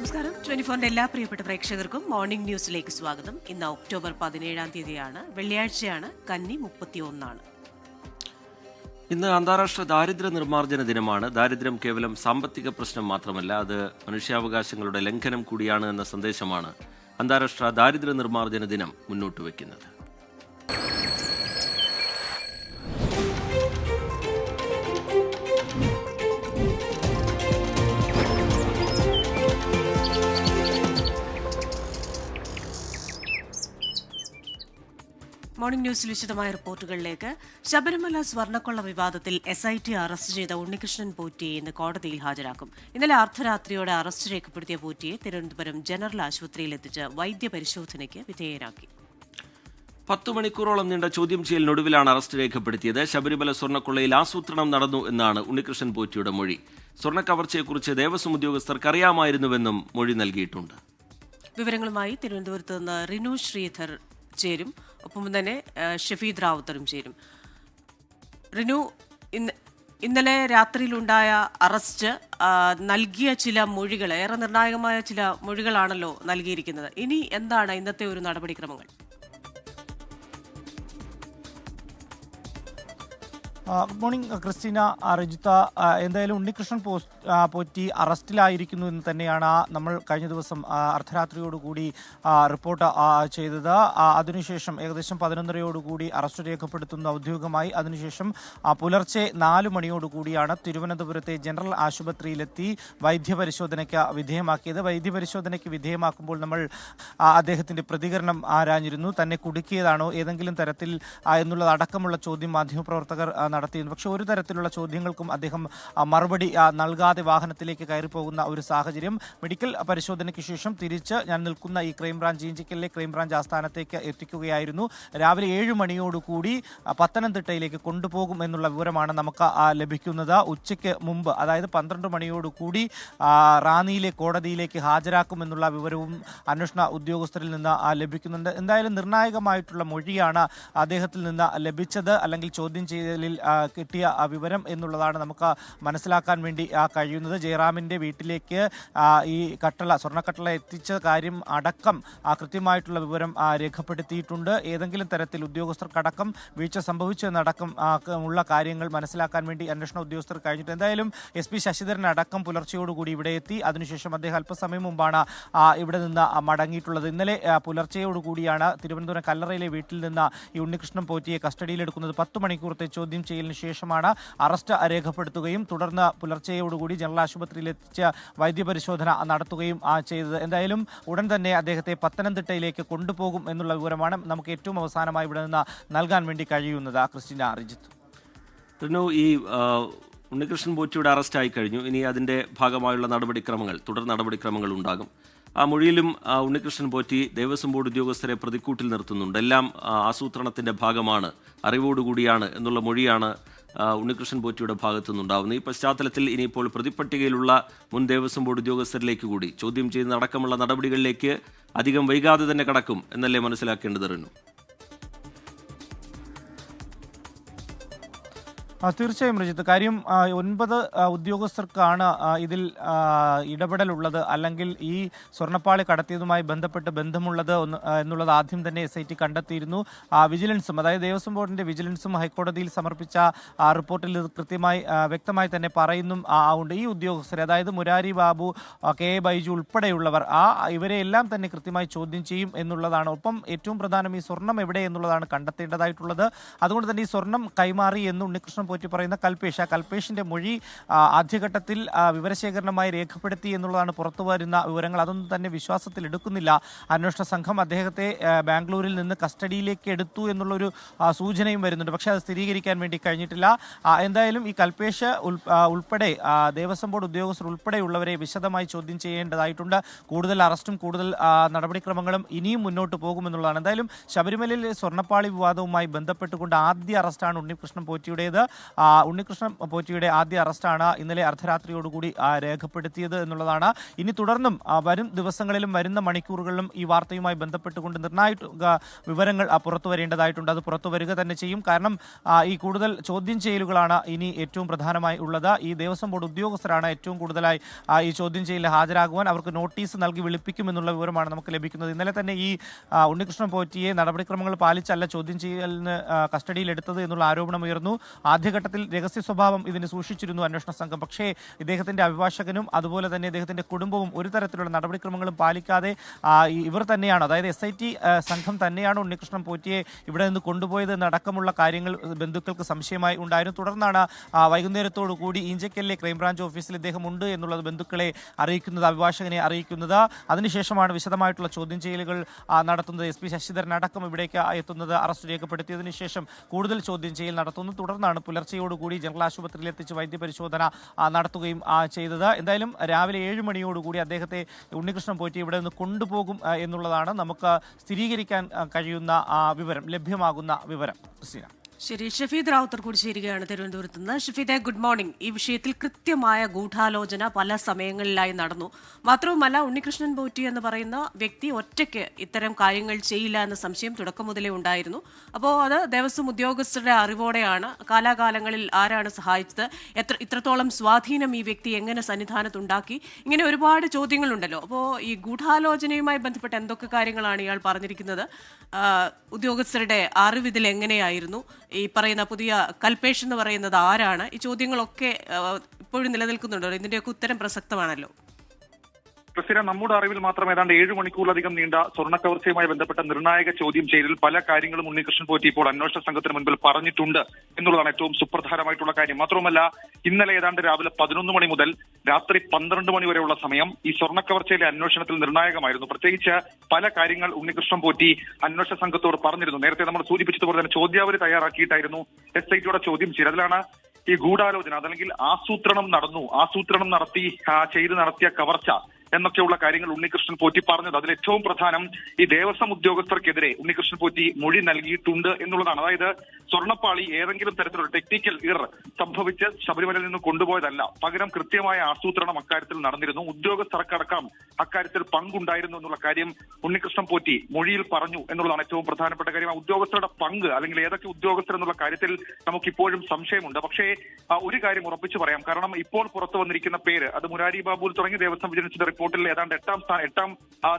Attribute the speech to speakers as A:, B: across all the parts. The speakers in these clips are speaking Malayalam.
A: നമസ്കാരം. 24ന്റെ എല്ലാ പ്രിയപ്പെട്ട പ്രേക്ഷകർക്കും മോർണിംഗ് ന്യൂസിലേക്ക് സ്വാഗതം. ഇന്ന് ഒക്ടോബർ 17-ാം തീയതിയാണ്, വെള്ളിയാഴ്ചയാണ്, കന്നി 31
B: ഇന്ന് അന്താരാഷ്ട്ര ദാരിദ്ര്യ നിർമ്മാർജ്ജന ദിനമാണ്. ദാരിദ്ര്യം കേവലം സാമ്പത്തിക പ്രശ്നം മാത്രമല്ല, അത് മനുഷ്യാവകാശങ്ങളുടെ ലംഘനം കൂടിയാണ് എന്ന സന്ദേശമാണ് അന്താരാഷ്ട്ര ദാരിദ്ര്യ നിർമ്മാർജ്ജന ദിനം മുന്നോട്ട് വയ്ക്കുന്നത്.
A: മോർണിംഗ് ന്യൂസിൽ വിശദമായ റിപ്പോർട്ടുകളിലേക്ക്. ശബരിമല സ്വർണ്ണക്കൊള്ള വിവാദത്തിൽ SIT അറസ്റ്റ് ചെയ്ത ഉണ്ണികൃഷ്ണൻ പോറ്റിയെ ഇന്ന് കോടതിയിൽ ഹാജരാക്കും. ഇന്നലെ അർദ്ധരാത്രിയോടെ അറസ്റ്റ് രേഖപ്പെടുത്തിയ പോറ്റിയെ തിരുവനന്തപുരം ജനറൽ ആശുപത്രിയിൽ എത്തിച്ച് വൈദ്യപരിശോധനയ്ക്ക് വിധേയനാക്കി.
B: 10 മണിക്കൂറോളം നീണ്ട ചോദ്യം ചെയ്യലിനൊടുവിലാണ് അറസ്റ്റ് രേഖപ്പെടുത്തിയത്. ശബരിമല സ്വർണ്ണക്കൊള്ളയിൽ ആസൂത്രണം നടന്നു എന്നാണ് ഉണ്ണികൃഷ്ണൻ പോറ്റിയുടെ മൊഴി. സ്വർണ്ണക്കവർച്ചയെക്കുറിച്ച് ദേവസ്വം ഉദ്യോഗസ്ഥർക്ക് അറിയാമായിരുന്നുവെന്നും മൊഴി നൽകിയിട്ടുണ്ട്.
A: വിവരങ്ങളുമായി തിരുവനന്തപുരത്ത് നിന്ന് റിനു ശ്രീധർ ചേരും. ഒപ്പം തന്നെ ഷഫീദ് റാവുത്തറും ചേരും. റിനു, ഇന്നലെ രാത്രിയിലുണ്ടായ അറസ്റ്റ് നൽകിയ ചില മൊഴികൾ, ഏറെ നിർണായകമായ ചില മൊഴികളാണല്ലോ നൽകിയിരിക്കുന്നത്. ഇനി എന്താണ് ഇന്നത്തെ ഒരു നടപടിക്രമങ്ങൾ?
C: Good morning Christina, Rajitha. എന്തായാലും ഉണ്ണികൃഷ്ണൻ പോറ്റി അറസ്റ്റിലായിരിക്കുന്നു എന്ന് തന്നെയാണ് നമ്മൾ കഴിഞ്ഞ ദിവസം അർദ്ധരാത്രിയോടുകൂടി റിപ്പോർട്ട് ചെയ്തത്. അതിനുശേഷം ഏകദേശം 11:30 അറസ്റ്റ് രേഖപ്പെടുത്തുന്ന ഔദ്യോഗികമായി. അതിനുശേഷം പുലർച്ചെ 4 മണിയോടുകൂടിയാണ് തിരുവനന്തപുരത്തെ ജനറൽ ആശുപത്രിയിലെത്തി വൈദ്യപരിശോധനയ്ക്ക് വിധേയമാക്കിയത്. വൈദ്യപരിശോധനയ്ക്ക് വിധേയമാക്കുമ്പോൾ നമ്മൾ അദ്ദേഹത്തിന്റെ പ്രതികരണം ആരാഞ്ഞിരുന്നു. തന്നെ കുടുക്കിയതാണോ ഏതെങ്കിലും തരത്തിൽ എന്നുള്ളതടക്കമുള്ള ചോദ്യം മാധ്യമപ്രവർത്തകർ നടത്തിയിരുന്നു. പക്ഷെ ഒരു തരത്തിലുള്ള ചോദ്യങ്ങൾക്കും അദ്ദേഹം മറുപടി നൽകാതെ വാഹനത്തിലേക്ക് കയറിപ്പോകുന്ന ഒരു സാഹചര്യം. മെഡിക്കൽ പരിശോധനയ്ക്ക് ശേഷം തിരിച്ച് ഞാൻ നിൽക്കുന്ന ഈ ക്രൈംബ്രാഞ്ച് ഈഞ്ചിക്കലിലെ ക്രൈംബ്രാഞ്ച് ആസ്ഥാനത്തേക്ക് എത്തിക്കുകയായിരുന്നു. രാവിലെ 7 മണിയോടുകൂടി പത്തനംതിട്ടയിലേക്ക് കൊണ്ടുപോകും എന്നുള്ള വിവരമാണ് നമുക്ക് ലഭിക്കുന്നത്. ഉച്ചയ്ക്ക് മുമ്പ്, അതായത് 12 മണിയോടുകൂടി റാന്നിയിലെ കോടതിയിലേക്ക് ഹാജരാക്കുമെന്നുള്ള വിവരവും അന്വേഷണ ഉദ്യോഗസ്ഥരിൽ നിന്ന് ലഭിക്കുന്നുണ്ട്. എന്തായാലും നിർണായകമായിട്ടുള്ള മൊഴിയാണ് അദ്ദേഹത്തിൽ നിന്ന് ലഭിച്ചത്, അല്ലെങ്കിൽ ചോദ്യം ചെയ്യലിൽ കിട്ടിയ വിവരം എന്നുള്ളതാണ് നമുക്ക് മനസ്സിലാക്കാൻ വേണ്ടി കഴിയുന്നത്. ജയറാമിൻ്റെ വീട്ടിലേക്ക് ഈ സ്വർണ്ണക്കട്ടള എത്തിച്ച കാര്യം അടക്കം കൃത്യമായിട്ടുള്ള വിവരം രേഖപ്പെടുത്തിയിട്ടുണ്ട്. ഏതെങ്കിലും തരത്തിൽ ഉദ്യോഗസ്ഥർക്കടക്കം വീഴ്ച സംഭവിച്ചെന്നടക്കം ഉള്ള കാര്യങ്ങൾ മനസ്സിലാക്കാൻ വേണ്ടി അന്വേഷണ ഉദ്യോഗസ്ഥർ കഴിഞ്ഞിട്ട്. എന്തായാലും SP ശശിധരൻ അടക്കം പുലർച്ചയോടുകൂടി ഇവിടെ എത്തി. അതിനുശേഷം അദ്ദേഹം അല്പസമയം മുമ്പാണ് ഇവിടെ നിന്ന് മടങ്ങിയിട്ടുള്ളത്. ഇന്നലെ പുലർച്ചയോടുകൂടിയാണ് തിരുവനന്തപുരം കല്ലറയിലെ വീട്ടിൽ നിന്ന് ഈ ഉണ്ണികൃഷ്ണൻ പോറ്റിയെ കസ്റ്റഡിയിലെടുക്കുന്നത്. 10 മണിക്കൂറത്തെ ചോദ്യം ചെയ്യലിന് ശേഷമാണ് അറസ്റ്റ് രേഖപ്പെടുത്തുകയും തുടർന്ന് പുലർച്ചയോടുകൂടി ജനറൽ ആശുപത്രിയിൽ എത്തിച്ച് വൈദ്യപരിശോധന നടത്തുകയും ചെയ്തത്. എന്തായാലും ഉടൻ തന്നെ അദ്ദേഹത്തെ പത്തനംതിട്ടയിലേക്ക് കൊണ്ടുപോകും എന്നുള്ള വിവരമാണ് നമുക്ക് ഏറ്റവും അവസാനമായി ഇവിടെ നിന്ന് നൽകാൻ വേണ്ടി കഴിയുന്നത്. ക്രിസ്റ്റീന, അരിജിത്ത്.
B: ഈ ഉണ്ണികൃഷ്ണൻ പോറ്റിയുടെ അറസ്റ്റായി കഴിഞ്ഞു. ഇനി അതിൻ്റെ ഭാഗമായുള്ള തുടർ നടപടിക്രമങ്ങൾ ഉണ്ടാകും. ആ മൊഴിയിലും ഉണ്ണികൃഷ്ണൻ പോറ്റി ദേവസ്വം ബോർഡ് ഉദ്യോഗസ്ഥരെ പ്രതിക്കൂട്ടിൽ നിർത്തുന്നുണ്ട്. എല്ലാം ആസൂത്രണത്തിൻ്റെ ഭാഗമാണ്, അറിവോടുകൂടിയാണ് എന്നുള്ള മൊഴിയാണ് ഉണ്ണികൃഷ്ണൻ പോറ്റിയുടെ ഭാഗത്തു നിന്നുണ്ടാകുന്നത്. ഈ പശ്ചാത്തലത്തിൽ ഇനിയിപ്പോൾ പ്രതിപ്പട്ടികയിലുള്ള മുൻ ദേവസ്വം ബോർഡ് ഉദ്യോഗസ്ഥരിലേക്ക് കൂടി ചോദ്യം ചെയ്യുന്ന അടക്കമുള്ള നടപടികളിലേക്ക് അധികം വൈകാതെ തന്നെ കടക്കും എന്നല്ലേ മനസ്സിലാക്കേണ്ടത്?
C: തീർച്ചയായും രജിത്ത്. കാര്യം 9 ഉദ്യോഗസ്ഥർക്കാണ് ഇതിൽ ഇടപെടലുള്ളത്, അല്ലെങ്കിൽ ഈ സ്വർണ്ണപ്പാളി കടത്തിയതുമായി ബന്ധപ്പെട്ട് ബന്ധമുള്ളത് എന്നുള്ളത് ആദ്യം തന്നെ SIT കണ്ടെത്തിയിരുന്നു. വിജിലൻസും, അതായത് ദേവസ്വം ബോർഡിന്റെ വിജിലൻസും ഹൈക്കോടതിയിൽ സമർപ്പിച്ച റിപ്പോർട്ടിൽ ഇത് കൃത്യമായി വ്യക്തമായി തന്നെ പറയുന്നും ഉണ്ട്. ഈ ഉദ്യോഗസ്ഥർ, അതായത് മുരാരി ബാബു, KA ബൈജു ഉൾപ്പെടെയുള്ളവർ, ഇവരെ എല്ലാം തന്നെ കൃത്യമായി ചോദ്യം ചെയ്യും എന്നുള്ളതാണ്. ഒപ്പം ഏറ്റവും പ്രധാനം ഈ സ്വർണം എവിടെ എന്നുള്ളതാണ് കണ്ടെത്തേണ്ടതായിട്ടുള്ളത്. അതുകൊണ്ട് തന്നെ ഈ സ്വർണം കൈമാറി എന്ന് ഉണ്ണികൃഷ്ണൻ പോറ്റി പറയുന്ന കൽപേഷിന്റെ മൊഴി ആദ്യഘട്ടത്തിൽ വിവരശേഖരണമായി രേഖപ്പെടുത്തി എന്നുള്ളതാണ് പുറത്തു വരുന്ന വിവരങ്ങൾ. അതൊന്നും തന്നെ വിശ്വാസത്തിൽ എടുക്കുന്നില്ല അന്വേഷണ സംഘം. അദ്ദേഹത്തെ ബാംഗ്ലൂരിൽ നിന്ന് കസ്റ്റഡിയിലേക്ക് എടുത്തു എന്നുള്ളൊരു സൂചനയും വരുന്നുണ്ട്. പക്ഷേ അത് സ്ഥിരീകരിക്കാൻ വേണ്ടി കഴിഞ്ഞിട്ടില്ല. എന്തായാലും ഈ കൽപേഷ് ഉൾപ്പെടെ ദേവസ്വം ബോർഡ് ഉദ്യോഗസ്ഥർ ഉൾപ്പെടെയുള്ളവരെ വിശദമായി ചോദ്യം ചെയ്യേണ്ടതായിട്ടുണ്ട്. കൂടുതൽ അറസ്റ്റും കൂടുതൽ നടപടിക്രമങ്ങളും ഇനിയും മുന്നോട്ട് പോകുമെന്നുള്ളതാണ്. എന്തായാലും ശബരിമലയിലെ സ്വർണ്ണപ്പാളി വിവാദവുമായി ബന്ധപ്പെട്ടുകൊണ്ട് ആദ്യ അറസ്റ്റാണ് ഉണ്ണികൃഷ്ണൻ പോറ്റിയുടേത്. ഉണ്ണികൃഷ്ണൻ പോറ്റിയുടെ ആദ്യ അറസ്റ്റാണ് ഇന്നലെ അർദ്ധരാത്രിയോടുകൂടി രേഖപ്പെടുത്തിയത് എന്നുള്ളതാണ്. ഇനി തുടർന്നും വരും ദിവസങ്ങളിലും വരുന്ന മണിക്കൂറുകളിലും ഈ വാർത്തയുമായി ബന്ധപ്പെട്ടുകൊണ്ട് നിർണായക വിവരങ്ങൾ പുറത്തു വരേണ്ടതായിട്ടുണ്ട്. അത് പുറത്തു വരിക തന്നെ ചെയ്യും. കാരണം ഈ കൂടുതൽ ചോദ്യം ചെയ്യലുകളാണ് ഇനി ഏറ്റവും പ്രധാനമായി ഉള്ളത്. ഈ ദേവസ്വം ബോർഡ് ഉദ്യോഗസ്ഥരാണ് ഏറ്റവും കൂടുതലായി ഈ ചോദ്യം ചെയ്യലിൽ ഹാജരാകുവാൻ. അവർക്ക് നോട്ടീസ് നൽകി വിളിപ്പിക്കുമെന്നുള്ള വിവരമാണ് നമുക്ക് ലഭിക്കുന്നത്. ഇന്നലെ തന്നെ ഈ ഉണ്ണികൃഷ്ണൻ പോറ്റിയെ നടപടിക്രമങ്ങൾ പാലിച്ചല്ല ചോദ്യം ചെയ്യലിന് കസ്റ്റഡിയിലെടുത്തത് എന്നുള്ള ആരോപണം ഉയർന്നു. ആദ്യഘട്ടത്തിൽ രഹസ്യ സ്വഭാവം ഇതിന് സൂക്ഷിച്ചിരുന്നു അന്വേഷണ സംഘം. പക്ഷേ ഇദ്ദേഹത്തിന്റെ അഭിഭാഷകനും അതുപോലെ തന്നെ ഇദ്ദേഹത്തിന്റെ കുടുംബവും ഒരു തരത്തിലുള്ള നടപടിക്രമങ്ങളും പാലിക്കാതെ ഇവർ തന്നെയാണ്, അതായത് SIT സംഘം തന്നെയാണ് ഉണ്ണികൃഷ്ണൻ പോറ്റിയെ ഇവിടെ നിന്ന് കൊണ്ടുപോയത് എന്നടക്കമുള്ള കാര്യങ്ങൾ ബന്ധുക്കൾക്ക് സംശയമായി ഉണ്ടായിരുന്നു. തുടർന്നാണ് വൈകുന്നേരത്തോടു കൂടി ഈഞ്ചക്കലിലെ ക്രൈംബ്രാഞ്ച് ഓഫീസിൽ ഇദ്ദേഹം ഉണ്ട് എന്നുള്ളത് ബന്ധുക്കളെ അറിയിക്കുന്നത്, അഭിഭാഷകനെ അറിയിക്കുന്നത്. അതിനുശേഷമാണ് വിശദമായിട്ടുള്ള ചോദ്യം ചെയ്യലുകൾ നടത്തുന്നത്. SP ശശിധരൻ അടക്കം ഇവിടേക്ക് എത്തുന്നത്. അറസ്റ്റ് രേഖപ്പെടുത്തിയതിനു ശേഷം കൂടുതൽ ചോദ്യം ചെയ്യൽ നടത്തുന്നു. തുടർന്നാണ് പുലർച്ചെയോടുകൂടി ജനറൽ ആശുപത്രിയിൽ എത്തിച്ച് വൈദ്യപരിശോധന നടത്തുകയും ചെയ്തത്. എന്തായാലും രാവിലെ 7 മണിയോടുകൂടി അദ്ദേഹത്തെ ഉണ്ണികൃഷ്ണൻ പോറ്റി ഇവിടെ നിന്ന് കൊണ്ടുപോകും എന്നുള്ളതാണ് നമുക്ക് സ്ഥിരീകരിക്കാൻ കഴിയുന്ന വിവരം, ലഭ്യമാകുന്ന വിവരം. ക്രിസ്റ്റീന.
A: ശരി, ഷഫീദ് റാവുത്തർ കൂടി ചേരുകയാണ് തിരുവനന്തപുരത്ത് നിന്ന്. ഷഫീദെ, ഗുഡ് മോർണിംഗ്. ഈ വിഷയത്തിൽ കൃത്യമായ ഗൂഢാലോചന പല സമയങ്ങളിലായി നടന്നു. മാത്രവുമല്ല, ഉണ്ണികൃഷ്ണൻ പോറ്റി എന്ന് പറയുന്ന വ്യക്തി ഒറ്റയ്ക്ക് ഇത്തരം കാര്യങ്ങൾ ചെയ്യില്ല എന്ന സംശയം തുടക്കം മുതലേ ഉണ്ടായിരുന്നു. അപ്പോൾ അത് ദേവസ്വം ഉദ്യോഗസ്ഥരുടെ അറിവോടെയാണ്. കാലാകാലങ്ങളിൽ ആരാണ് സഹായിച്ചത്, ഇത്രത്തോളം സ്വാധീനം ഈ വ്യക്തി എങ്ങനെ സന്നിധാനത്തുണ്ടാക്കി, ഇങ്ങനെ ഒരുപാട് ചോദ്യങ്ങളുണ്ടല്ലോ. അപ്പോൾ ഈ ഗൂഢാലോചനയുമായി ബന്ധപ്പെട്ട എന്തൊക്കെ കാര്യങ്ങളാണ് ഇയാൾ പറഞ്ഞിരിക്കുന്നത്? ഉദ്യോഗസ്ഥരുടെ അറിവ് ഇതിൽ എങ്ങനെയായിരുന്നു? ഈ പറയുന്ന പുതിയ കൽപേഷ് എന്ന് പറയുന്നത് ആരാണ്? ഈ ചോദ്യങ്ങളൊക്കെ ഇപ്പോഴും നിലനിൽക്കുന്നുണ്ടോ? ഇതിന്റെയൊക്കെ ഉത്തരം പ്രസക്തമാണല്ലോ.
D: ക്രിസ്റ്റീന, നമ്മുടെ അറിവിൽ മാത്രം ഏതാണ്ട് 7 മണിക്കൂറിലധികം നീണ്ട സ്വർണ്ണക്കവർച്ചയുമായി ബന്ധപ്പെട്ട നിർണായക ചോദ്യം ചെയ്യലിൽ പല കാര്യങ്ങളും ഉണ്ണികൃഷ്ണൻ പോറ്റി ഇപ്പോൾ അന്വേഷണ സംഘത്തിന് മുൻപിൽ പറഞ്ഞിട്ടുണ്ട് എന്നുള്ളതാണ് ഏറ്റവും സുപ്രധാനമായിട്ടുള്ള കാര്യം. മാത്രവുമല്ല, ഇന്നലെ ഏതാണ്ട് രാവിലെ 11 മണി മുതൽ രാത്രി 12 മണി വരെയുള്ള സമയം ഈ സ്വർണ്ണക്കവർച്ചയിലെ അന്വേഷണത്തിൽ നിർണായകമായിരുന്നു. പ്രത്യേകിച്ച് പല കാര്യങ്ങൾ ഉണ്ണികൃഷ്ണൻ പോറ്റി അന്വേഷണ സംഘത്തോട് പറഞ്ഞിരുന്നു. നേരത്തെ നമ്മൾ സൂചിപ്പിച്ചതുപോലെ തന്നെ ചോദ്യാവലി തയ്യാറാക്കിയിട്ടായിരുന്നു SITയുടെ ചോദ്യം ചെയ്യൽ. അതിലാണ് ഈ ഗൂഢാലോചന, അതല്ലെങ്കിൽ ആസൂത്രണം നടത്തി നടത്തിയ കവർച്ച എന്നൊക്കെയുള്ള കാര്യങ്ങൾ ഉണ്ണികൃഷ്ണൻ പോറ്റി പറഞ്ഞത്. അതിൽ ഏറ്റവും പ്രധാനം ഈ ദേവസ്വം ഉദ്യോഗസ്ഥർക്കെതിരെ ഉണ്ണികൃഷ്ണൻ പോറ്റി മൊഴി നൽകിയിട്ടുണ്ട് എന്നുള്ളതാണ്. അതായത് സ്വർണ്ണപ്പാളി ഏതെങ്കിലും തരത്തിലുള്ള ടെക്നിക്കൽ ഇറർ സംഭവിച്ച് ശബരിമലയിൽ നിന്ന് കൊണ്ടുപോയതല്ല, പകരം കൃത്യമായ ആസൂത്രണം അക്കാര്യത്തിൽ നടന്നിരുന്നു. ഉദ്യോഗസ്ഥർക്കടക്കം അക്കാര്യത്തിൽ പങ്കുണ്ടായിരുന്നു എന്നുള്ള കാര്യം ഉണ്ണികൃഷ്ണൻ പോറ്റി മൊഴിയിൽ പറഞ്ഞു എന്നുള്ളതാണ് ഏറ്റവും പ്രധാനപ്പെട്ട കാര്യം. ഉദ്യോഗസ്ഥരുടെ പങ്ക്, അല്ലെങ്കിൽ ഏതൊക്കെ ഉദ്യോഗസ്ഥർ എന്നുള്ള കാര്യത്തിൽ നമുക്കിപ്പോഴും സംശയമുണ്ട്. പക്ഷേ ഒരു കാര്യം ഉറപ്പിച്ചു പറയാം. കാരണം ഇപ്പോൾ പുറത്തു വന്നിരിക്കുന്ന പേര്, അത് മുരാരി ബാബുവിൽ തുടങ്ങി ദേവസ്വം വിജിലൻസിന്റെ റിപ്പോർട്ടിൽ ഏതാണ്ട് എട്ടാം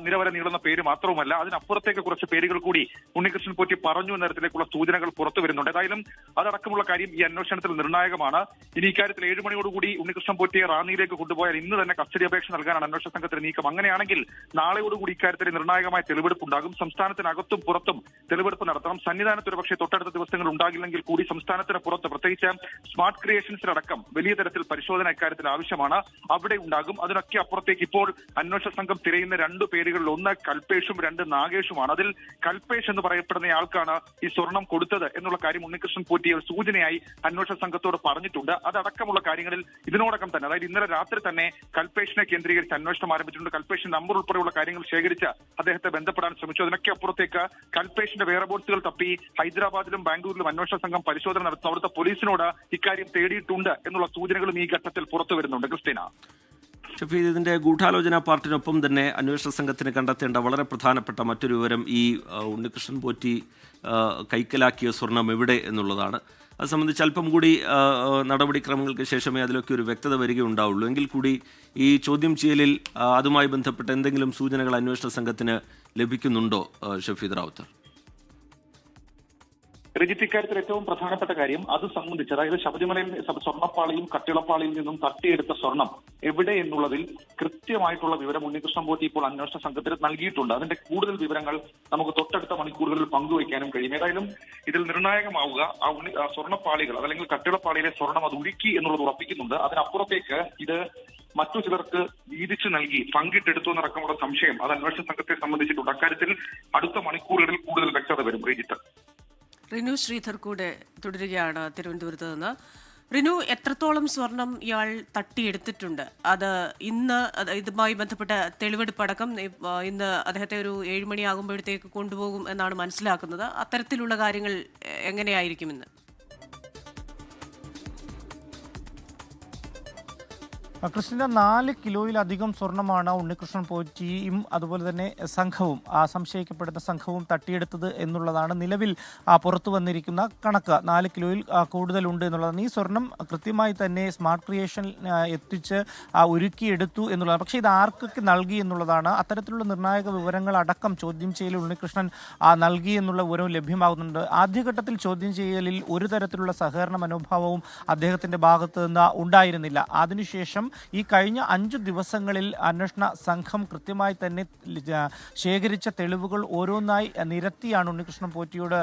D: നിര വരെ നീളുന്ന പേര് മാത്രവുമല്ല, അതിനപ്പുറത്തേക്ക് കുറച്ച് പേരുകൾ കൂടി ഉണ്ണികൃഷ്ണൻ പോറ്റി പറഞ്ഞു എന്ന തരത്തിലേക്കുള്ള സൂചനകൾ പുറത്തു വരുന്നുണ്ട്. ഏതായാലും അതടക്കമുള്ള കാര്യം ഈ അന്വേഷണത്തിൽ നിർണായകമാണ്. ഇനി ഇക്കാര്യത്തിൽ 7 മണിയോടുകൂടി ഉണ്ണികൃഷ്ണൻ പോറ്റിയെ റാന്നിയിലേക്ക് കൊണ്ടുപോയാൽ ഇന്ന് തന്നെ കസ്റ്റഡി അപേക്ഷ നൽകാനാണ് അന്വേഷണ സംഘത്തിന്റെ നീക്കം. അങ്ങനെയാണെങ്കിൽ നാളെയോടുകൂടി ഇക്കാര്യത്തിൽ നിർണായകമായ തെളിവെടുപ്പ് ഉണ്ടാകും. സംസ്ഥാനത്തിനകത്തും പുറത്തും തെളിവെടുപ്പ് നടത്തണം. സന്നിധാനത്ത് ഒരുപക്ഷെ തൊട്ടടുത്ത ദിവസങ്ങൾ ഉണ്ടാകില്ലെങ്കിൽ കൂടി സംസ്ഥാനത്തിന് പുറത്ത്, പ്രത്യേകിച്ച് സ്മാർട്ട് ക്രിയേഷൻസിലടക്കം വലിയ തരത്തിൽ പരിശോധന ഇക്കാര്യത്തിൽ ആവശ്യമാണ്. അവിടെ ഉണ്ടാകും. അതിനൊക്കെ അപ്പുറത്തേക്ക് ഇപ്പോൾ അന്വേഷണ സംഘം തിരയുന്ന 2 പേരുകളിൽ ഒന്ന് കൽപേഷും 2 നാഗേഷുമാണ്. അതിൽ കൽപേഷ് എന്ന് പറയപ്പെടുന്ന ആൾക്കാണ് ഈ സ്വർണം കൊടുത്തത് എന്നുള്ള കാര്യം ഉണ്ണികൃഷ്ണൻ പോറ്റി സൂചനയായി അന്വേഷണ സംഘത്തോട് പറഞ്ഞിട്ടുണ്ട്. അതടക്കമുള്ള കാര്യങ്ങളിൽ ഇതിനോടകം തന്നെ, അതായത് ഇന്നലെ രാത്രി തന്നെ കൽപേഷിനെ കേന്ദ്രീകരിച്ച് അന്വേഷണം ആരംഭിച്ചിട്ടുണ്ട്. കൽപേഷിന്റെ നമ്പർ ഉൾപ്പെടെയുള്ള കാര്യങ്ങൾ ശേഖരിച്ച് അദ്ദേഹത്തെ ബന്ധപ്പെടാൻ ശ്രമിച്ചു. അതിനൊക്കെ അപ്പുറത്തേക്ക് കൽപേഷിന്റെ വെയർബോട്സുകൾ തപ്പി ഹൈദരാബാദിലും ബാംഗ്ലൂരിലും അന്വേഷണ സംഘം പരിശോധന നടത്തുന്നു. അവിടുത്തെ പോലീസിനോട് ഇക്കാര്യം തേടിയിട്ടുണ്ട് എന്നുള്ള സൂചനകളും ഈ ഘട്ടത്തിൽ പുറത്തു വരുന്നുണ്ട്. ക്രിസ്റ്റീന.
B: ഷഫീദ്, ഇതിന്റെ ഗൂഢാലോചന പാർട്ടിനൊപ്പം തന്നെ അന്വേഷണ സംഘത്തിന് കണ്ടെത്തേണ്ട വളരെ പ്രധാനപ്പെട്ട മറ്റൊരു വിവരം ഈ ഉണ്ണികൃഷ്ണൻ പോറ്റി കൈക്കലാക്കിയ സ്വർണം എവിടെ എന്നുള്ളതാണ്. അത് സംബന്ധിച്ച് അല്പം കൂടി നടപടിക്രമങ്ങൾക്ക് ശേഷമേ അതിലൊക്കെ ഒരു വ്യക്തത വരികയുണ്ടാവുള്ളൂ. എങ്കിൽ കൂടി ഈ ചോദ്യം ചെയ്യലിൽ അതുമായി ബന്ധപ്പെട്ട എന്തെങ്കിലും സൂചനകൾ അന്വേഷണ സംഘത്തിന് ലഭിക്കുന്നുണ്ടോ ഷഫീദ് റാവുത്തർ?
D: രജിത്ത്, ഇക്കാര്യത്തിൽ ഏറ്റവും പ്രധാനപ്പെട്ട കാര്യം അത് സംബന്ധിച്ച്, അതായത് ശബരിമലയിൽ സ്വർണ്ണപ്പാളിയും കട്ടിളപ്പാളിയിൽ നിന്നും തട്ടിയെടുത്ത സ്വർണം എവിടെ എന്നുള്ളതിൽ കൃത്യമായിട്ടുള്ള വിവരം ഉണ്ണികൃഷ്ണൻ പോറ്റി ഇപ്പോൾ അന്വേഷണ സംഘത്തിന് നൽകിയിട്ടുണ്ട്. അതിന്റെ കൂടുതൽ വിവരങ്ങൾ നമുക്ക് തൊട്ടടുത്ത മണിക്കൂറുകളിൽ പങ്കുവയ്ക്കാനും കഴിയും. ഏതായാലും ഇതിൽ നിർണായകമാവുക ആ സ്വർണ്ണപ്പാളികൾ, അതല്ലെങ്കിൽ കട്ടിളപ്പാളിയിലെ സ്വർണം അത് ഉരുക്കി എന്നുള്ളത് ഉറപ്പിക്കുന്നുണ്ട്. അതിനപ്പുറത്തേക്ക് ഇത് മറ്റു ചിലർക്ക് വീതിച്ചു നൽകി പങ്കിട്ടെടുത്തു എന്നടക്കമുള്ള സംശയം അത് അന്വേഷണ സംഘത്തെ സംബന്ധിച്ചിട്ടുണ്ട്. അക്കാര്യത്തിൽ അടുത്ത മണിക്കൂറുകളിൽ കൂടുതൽ വ്യക്തത വരും. രജിത്ത്.
A: റിനു ശ്രീധർ കൂടെ തുടരുകയാണ് തിരുവനന്തപുരത്ത് നിന്ന്. റിനു, എത്രത്തോളം സ്വർണം ഇയാൾ തട്ടിയെടുത്തിട്ടുണ്ട്? അത് ഇന്ന് ഇതുമായി ബന്ധപ്പെട്ട തെളിവെടുപ്പടക്കം ഇന്ന് അദ്ദേഹത്തെ ഒരു 7 മണിയാകുമ്പോഴത്തേക്ക് കൊണ്ടുപോകും എന്നാണ് മനസ്സിലാക്കുന്നത്. അത്തരത്തിലുള്ള കാര്യങ്ങൾ എങ്ങനെയായിരിക്കുമെന്ന്?
C: ക്രിസ്റ്റിന 4 കിലോയിലധികം സ്വർണ്ണമാണ് ഉണ്ണികൃഷ്ണൻ പോറ്റിയും അതുപോലെ തന്നെ സംഘവും സംശയിക്കപ്പെടുന്ന സംഘവും തട്ടിയെടുത്തത് എന്നുള്ളതാണ് നിലവിൽ പുറത്തു വന്നിരിക്കുന്ന കണക്ക്. 4 കിലോയിൽ കൂടുതലുണ്ട് എന്നുള്ളതാണ്. ഈ സ്വർണം കൃത്യമായി തന്നെ സ്മാർട്ട് ക്രിയേഷൻ എത്തിച്ച് ഒരുക്കിയെടുത്തു എന്നുള്ളതാണ്. പക്ഷേ ഇത് ആർക്കൊക്കെ നൽകി എന്നുള്ളതാണ്. അത്തരത്തിലുള്ള നിർണായക വിവരങ്ങൾ അടക്കം ചോദ്യം ചെയ്യലിൽ ഉണ്ണികൃഷ്ണൻ നൽകി എന്നുള്ള വിവരവും ലഭ്യമാകുന്നുണ്ട്. ആദ്യഘട്ടത്തിൽ ചോദ്യം ചെയ്യലിൽ ഒരു തരത്തിലുള്ള സഹകരണ മനോഭാവവും അദ്ദേഹത്തിന്റെ ഭാഗത്ത് നിന്ന് ഉണ്ടായിരുന്നില്ല. അതിനുശേഷം ഈ കഴിഞ്ഞ 5 ദിവസങ്ങളിൽ അന്വേഷണ സംഘം കൃത്യമായി തന്നെ ശേഖരിച്ച തെളിവുകൾ ഓരോന്നായി നിരത്തിയാണ് ഉണ്ണികൃഷ്ണൻ പോറ്റിയോട്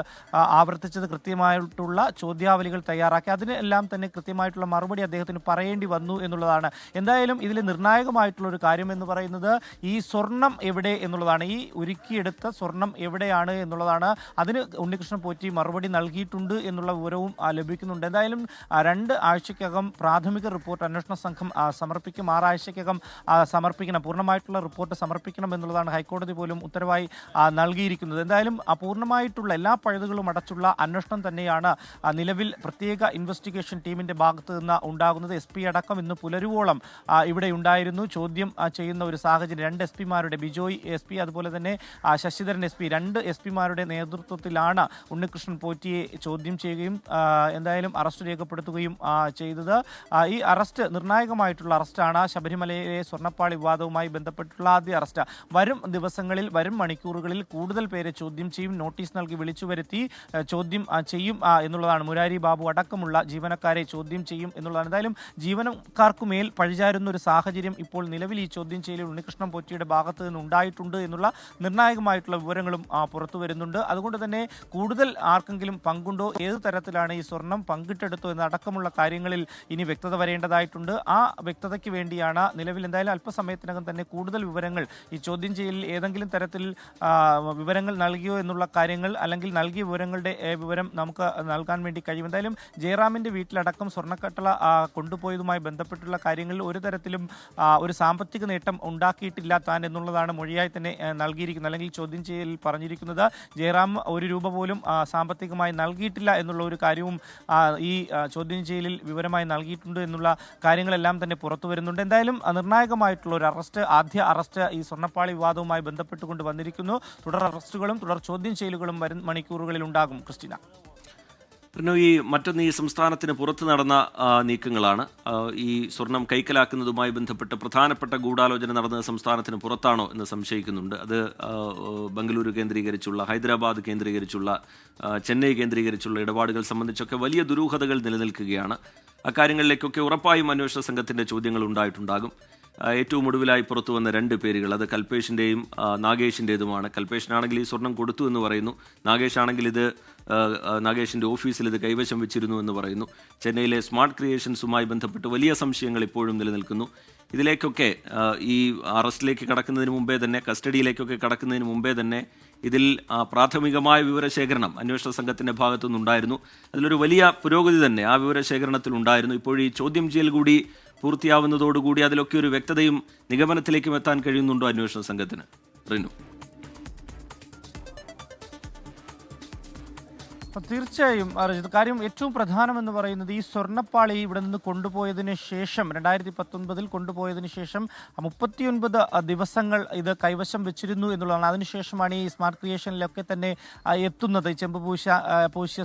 C: ആവർത്തിച്ചത്. കൃത്യമായിട്ടുള്ള ചോദ്യാവലികൾ തയ്യാറാക്കി അതിനെല്ലാം തന്നെ കൃത്യമായിട്ടുള്ള മറുപടി അദ്ദേഹത്തിന് പറയേണ്ടി വന്നു എന്നുള്ളതാണ്. എന്തായാലും ഇതിൽ നിർണായകമായിട്ടുള്ള ഒരു കാര്യം എന്ന് പറയുന്നത് ഈ സ്വർണം എവിടെ എന്നുള്ളതാണ്. ഈ ഒരുക്കിയെടുത്ത സ്വർണം എവിടെയാണ് എന്നുള്ളതാണ്. അതിന് ഉണ്ണികൃഷ്ണൻ പോറ്റി മറുപടി നൽകിയിട്ടുണ്ട് എന്നുള്ള വിവരവും ലഭിക്കുന്നുണ്ട്. എന്തായാലും 2 ആഴ്ചക്കകം പ്രാഥമിക റിപ്പോർട്ട് അന്വേഷണ സംഘം സമർപ്പിക്കും. 6 ആഴ്ചക്കകം സമർപ്പിക്കണം, പൂർണ്ണമായിട്ടുള്ള റിപ്പോർട്ട് സമർപ്പിക്കണം എന്നുള്ളതാണ് ഹൈക്കോടതി പോലും ഉത്തരവായി നൽകിയിരിക്കുന്നത്. എന്തായാലും പൂർണ്ണമായിട്ടുള്ള എല്ലാ പഴുതുകളും അടച്ചുള്ള അന്വേഷണം തന്നെയാണ് നിലവിൽ പ്രത്യേക ഇൻവെസ്റ്റിഗേഷൻ ടീമിന്റെ ഭാഗത്ത് നിന്ന് ഉണ്ടാകുന്നത്. SP അടക്കം ഇന്ന് പുലരുവോളം ഇവിടെ ഉണ്ടായിരുന്നു. ചോദ്യം ചെയ്യുന്ന ഒരു സാഹചര്യം 2 SP മാരുടെ ബിജോയ് SP അതുപോലെ തന്നെ ശശിധരൻ SP 2 SP മാരുടെ നേതൃത്വത്തിലാണ് ഉണ്ണികൃഷ്ണൻ പോറ്റിയെ ചോദ്യം ചെയ്യുകയും എന്തായാലും അറസ്റ്റ് രേഖപ്പെടുത്തുകയും ചെയ്തത്. ഈ അറസ്റ്റ് നിർണായകമായിട്ടുള്ള അറസ്റ്റാണ്. ശബരിമലയിലെ സ്വർണ്ണപ്പാളി വിവാദവുമായി ബന്ധപ്പെട്ടുള്ള ആദ്യ അറസ്റ്റ്. വരും ദിവസങ്ങളിൽ വരും മണിക്കൂറുകളിൽ കൂടുതൽ പേരെ ചോദ്യം ചെയ്യും. നോട്ടീസ് നൽകി വിളിച്ചു വരുത്തി ചോദ്യം ചെയ്യും എന്നുള്ളതാണ്. മുരാരി ബാബു അടക്കമുള്ള ജീവനക്കാരെ ചോദ്യം ചെയ്യും എന്നുള്ളതാണ്. എന്തായാലും ജീവനക്കാർക്കുമേൽ പഴിചാരുന്ന ഒരു സാഹചര്യം ഇപ്പോൾ നിലവിൽ ഈ ചോദ്യം ചെയ്യലിൽ ഉണ്ണികൃഷ്ണൻ പോറ്റിയുടെ ഭാഗത്ത് നിന്ന് ഉണ്ടായിട്ടുണ്ട് എന്നുള്ള നിർണായകമായിട്ടുള്ള വിവരങ്ങളും പുറത്തു വരുന്നുണ്ട്. അതുകൊണ്ട് തന്നെ കൂടുതൽ ആർക്കെങ്കിലും പങ്കുണ്ടോ, ഏത് തരത്തിലാണ് ഈ സ്വർണം പങ്കിട്ടെടുത്തോ എന്നടക്കമുള്ള കാര്യങ്ങളിൽ ഇനി വ്യക്തത വരേണ്ടതായിട്ടുണ്ട്. ആ വ്യക്തതയ്ക്ക് വേണ്ടിയാണ് നിലവിൽ എന്തായാലും അല്പസമയത്തിനകം തന്നെ കൂടുതൽ വിവരങ്ങൾ ഈ ചോദ്യം ചെയ്യലിൽ ഏതെങ്കിലും തരത്തിൽ വിവരങ്ങൾ നൽകിയോ എന്നുള്ള കാര്യങ്ങൾ അല്ലെങ്കിൽ നൽകിയ വിവരം നമുക്ക് നൽകാൻ വേണ്ടി കഴിയും. എന്തായാലും ജയറാമിന്റെ വീട്ടിലടക്കം സ്വർണ്ണക്കട്ടള കൊണ്ടുപോയതുമായി ബന്ധപ്പെട്ടുള്ള കാര്യങ്ങളിൽ ഒരു തരത്തിലും ഒരു സാമ്പത്തിക നേട്ടം ഉണ്ടാക്കിയിട്ടില്ല താൻ എന്നുള്ളതാണ് മൊഴിയായി തന്നെ നൽകിയിരിക്കുന്നത്. അല്ലെങ്കിൽ ചോദ്യം ചെയ്യലിൽ പറഞ്ഞിരിക്കുന്നത് ജയറാം 1 രൂപ പോലും സാമ്പത്തികമായി നൽകിയിട്ടില്ല എന്നുള്ള ഒരു കാര്യവും ഈ ചോദ്യം ചെയ്യലിൽ വിവരമായി നൽകിയിട്ടുണ്ട് എന്നുള്ള കാര്യങ്ങളെല്ലാം തന്നെ പുറത്തു വരുന്നുണ്ട്. എന്തായാലും നിർണായകമായിട്ടുള്ള ഒരു ആദ്യ അറസ്റ്റ് ഈ സ്വർണ്ണപ്പാളി വിവാദവുമായി ബന്ധപ്പെട്ടുകൊണ്ട് വന്നിരിക്കുന്നു. തുടർ അറസ്റ്റുകളും തുടർ ചോദ്യം ചെയ്യലുകളും വരും മണിക്കൂറുകളിൽ ഉണ്ടാകും. ക്രിസ്റ്റീന,
B: മറ്റൊന്ന് ഈ സംസ്ഥാനത്തിന് പുറത്ത് നടന്ന നീക്കങ്ങളാണ്. ഈ സ്വർണം കൈക്കലാക്കുന്നതുമായി ബന്ധപ്പെട്ട് പ്രധാനപ്പെട്ട ഗൂഢാലോചന നടന്നത് സംസ്ഥാനത്തിന് പുറത്താണോ എന്ന് സംശയിക്കുന്നുണ്ട്. അത് ബംഗളൂരു കേന്ദ്രീകരിച്ചുള്ള, ഹൈദരാബാദ് കേന്ദ്രീകരിച്ചുള്ള, ചെന്നൈ കേന്ദ്രീകരിച്ചുള്ള ഇടപാടുകൾ സംബന്ധിച്ചൊക്കെ വലിയ ദുരൂഹതകൾ നിലനിൽക്കുകയാണ്. അക്കാര്യങ്ങളിലേക്കൊക്കെ ഉറപ്പായും അന്വേഷണ സംഘത്തിൻ്റെ ചോദ്യങ്ങൾ ഉണ്ടായിട്ടുണ്ടാകും. ഏറ്റവും ഒടുവിലായി പുറത്തു വന്ന 2 പേരുകൾ, അത് കൽപേഷിൻ്റെയും നാഗേഷിൻ്റേതുമാണ്. കൽപേഷിനാണെങ്കിൽ ഈ സ്വർണം കൊടുത്തു എന്ന് പറയുന്നു. നാഗേഷാണെങ്കിൽ നാഗേഷിൻ്റെ ഓഫീസിൽ ഇത് കൈവശം വെച്ചിരുന്നു എന്ന് പറയുന്നു. ചെന്നൈയിലെ സ്മാർട്ട് ക്രിയേഷൻസുമായി ബന്ധപ്പെട്ട് വലിയ സംശയങ്ങൾ ഇപ്പോഴും നിലനിൽക്കുന്നു. ഇതിലേക്കൊക്കെ ഈ അറസ്റ്റിലേക്ക് കടക്കുന്നതിന് മുമ്പേ തന്നെ, കസ്റ്റഡിയിലേക്കൊക്കെ കടക്കുന്നതിന് മുമ്പേ തന്നെ ഇതിൽ പ്രാഥമികമായ വിവരശേഖരണം അന്വേഷണ സംഘത്തിൻ്റെ ഭാഗത്തുനിന്നുണ്ടായിരുന്നു. അതിലൊരു വലിയ പുരോഗതി തന്നെ ആ വിവരശേഖരണത്തിൽ ഉണ്ടായിരുന്നു. ഇപ്പോൾ ഈ ചോദ്യം ചെയ്യൽ കൂടി പൂർത്തിയാവുന്നതോടുകൂടി അതിലൊക്കെ ഒരു വ്യക്തതയും നിഗമനത്തിലേക്കും എത്താൻ കഴിയുന്നുണ്ടോ അന്വേഷണ സംഘത്തിന്? റിനു,
C: തീർച്ചയായും രജിത്, കാര്യം ഏറ്റവും പ്രധാനമെന്ന് പറയുന്നത് ഈ സ്വർണ്ണപ്പാളി ഇവിടെ നിന്ന് കൊണ്ടുപോയതിന് ശേഷം 2019 കൊണ്ടുപോയതിന് ശേഷം 39 ദിവസങ്ങൾ ഇത് കൈവശം വെച്ചിരുന്നു എന്നുള്ളതാണ്. അതിനുശേഷമാണ് ഈ സ്മാർട്ട് ക്രിയേഷനിലൊക്കെ തന്നെ എത്തുന്നത്. ചെമ്പ് പൂശിയ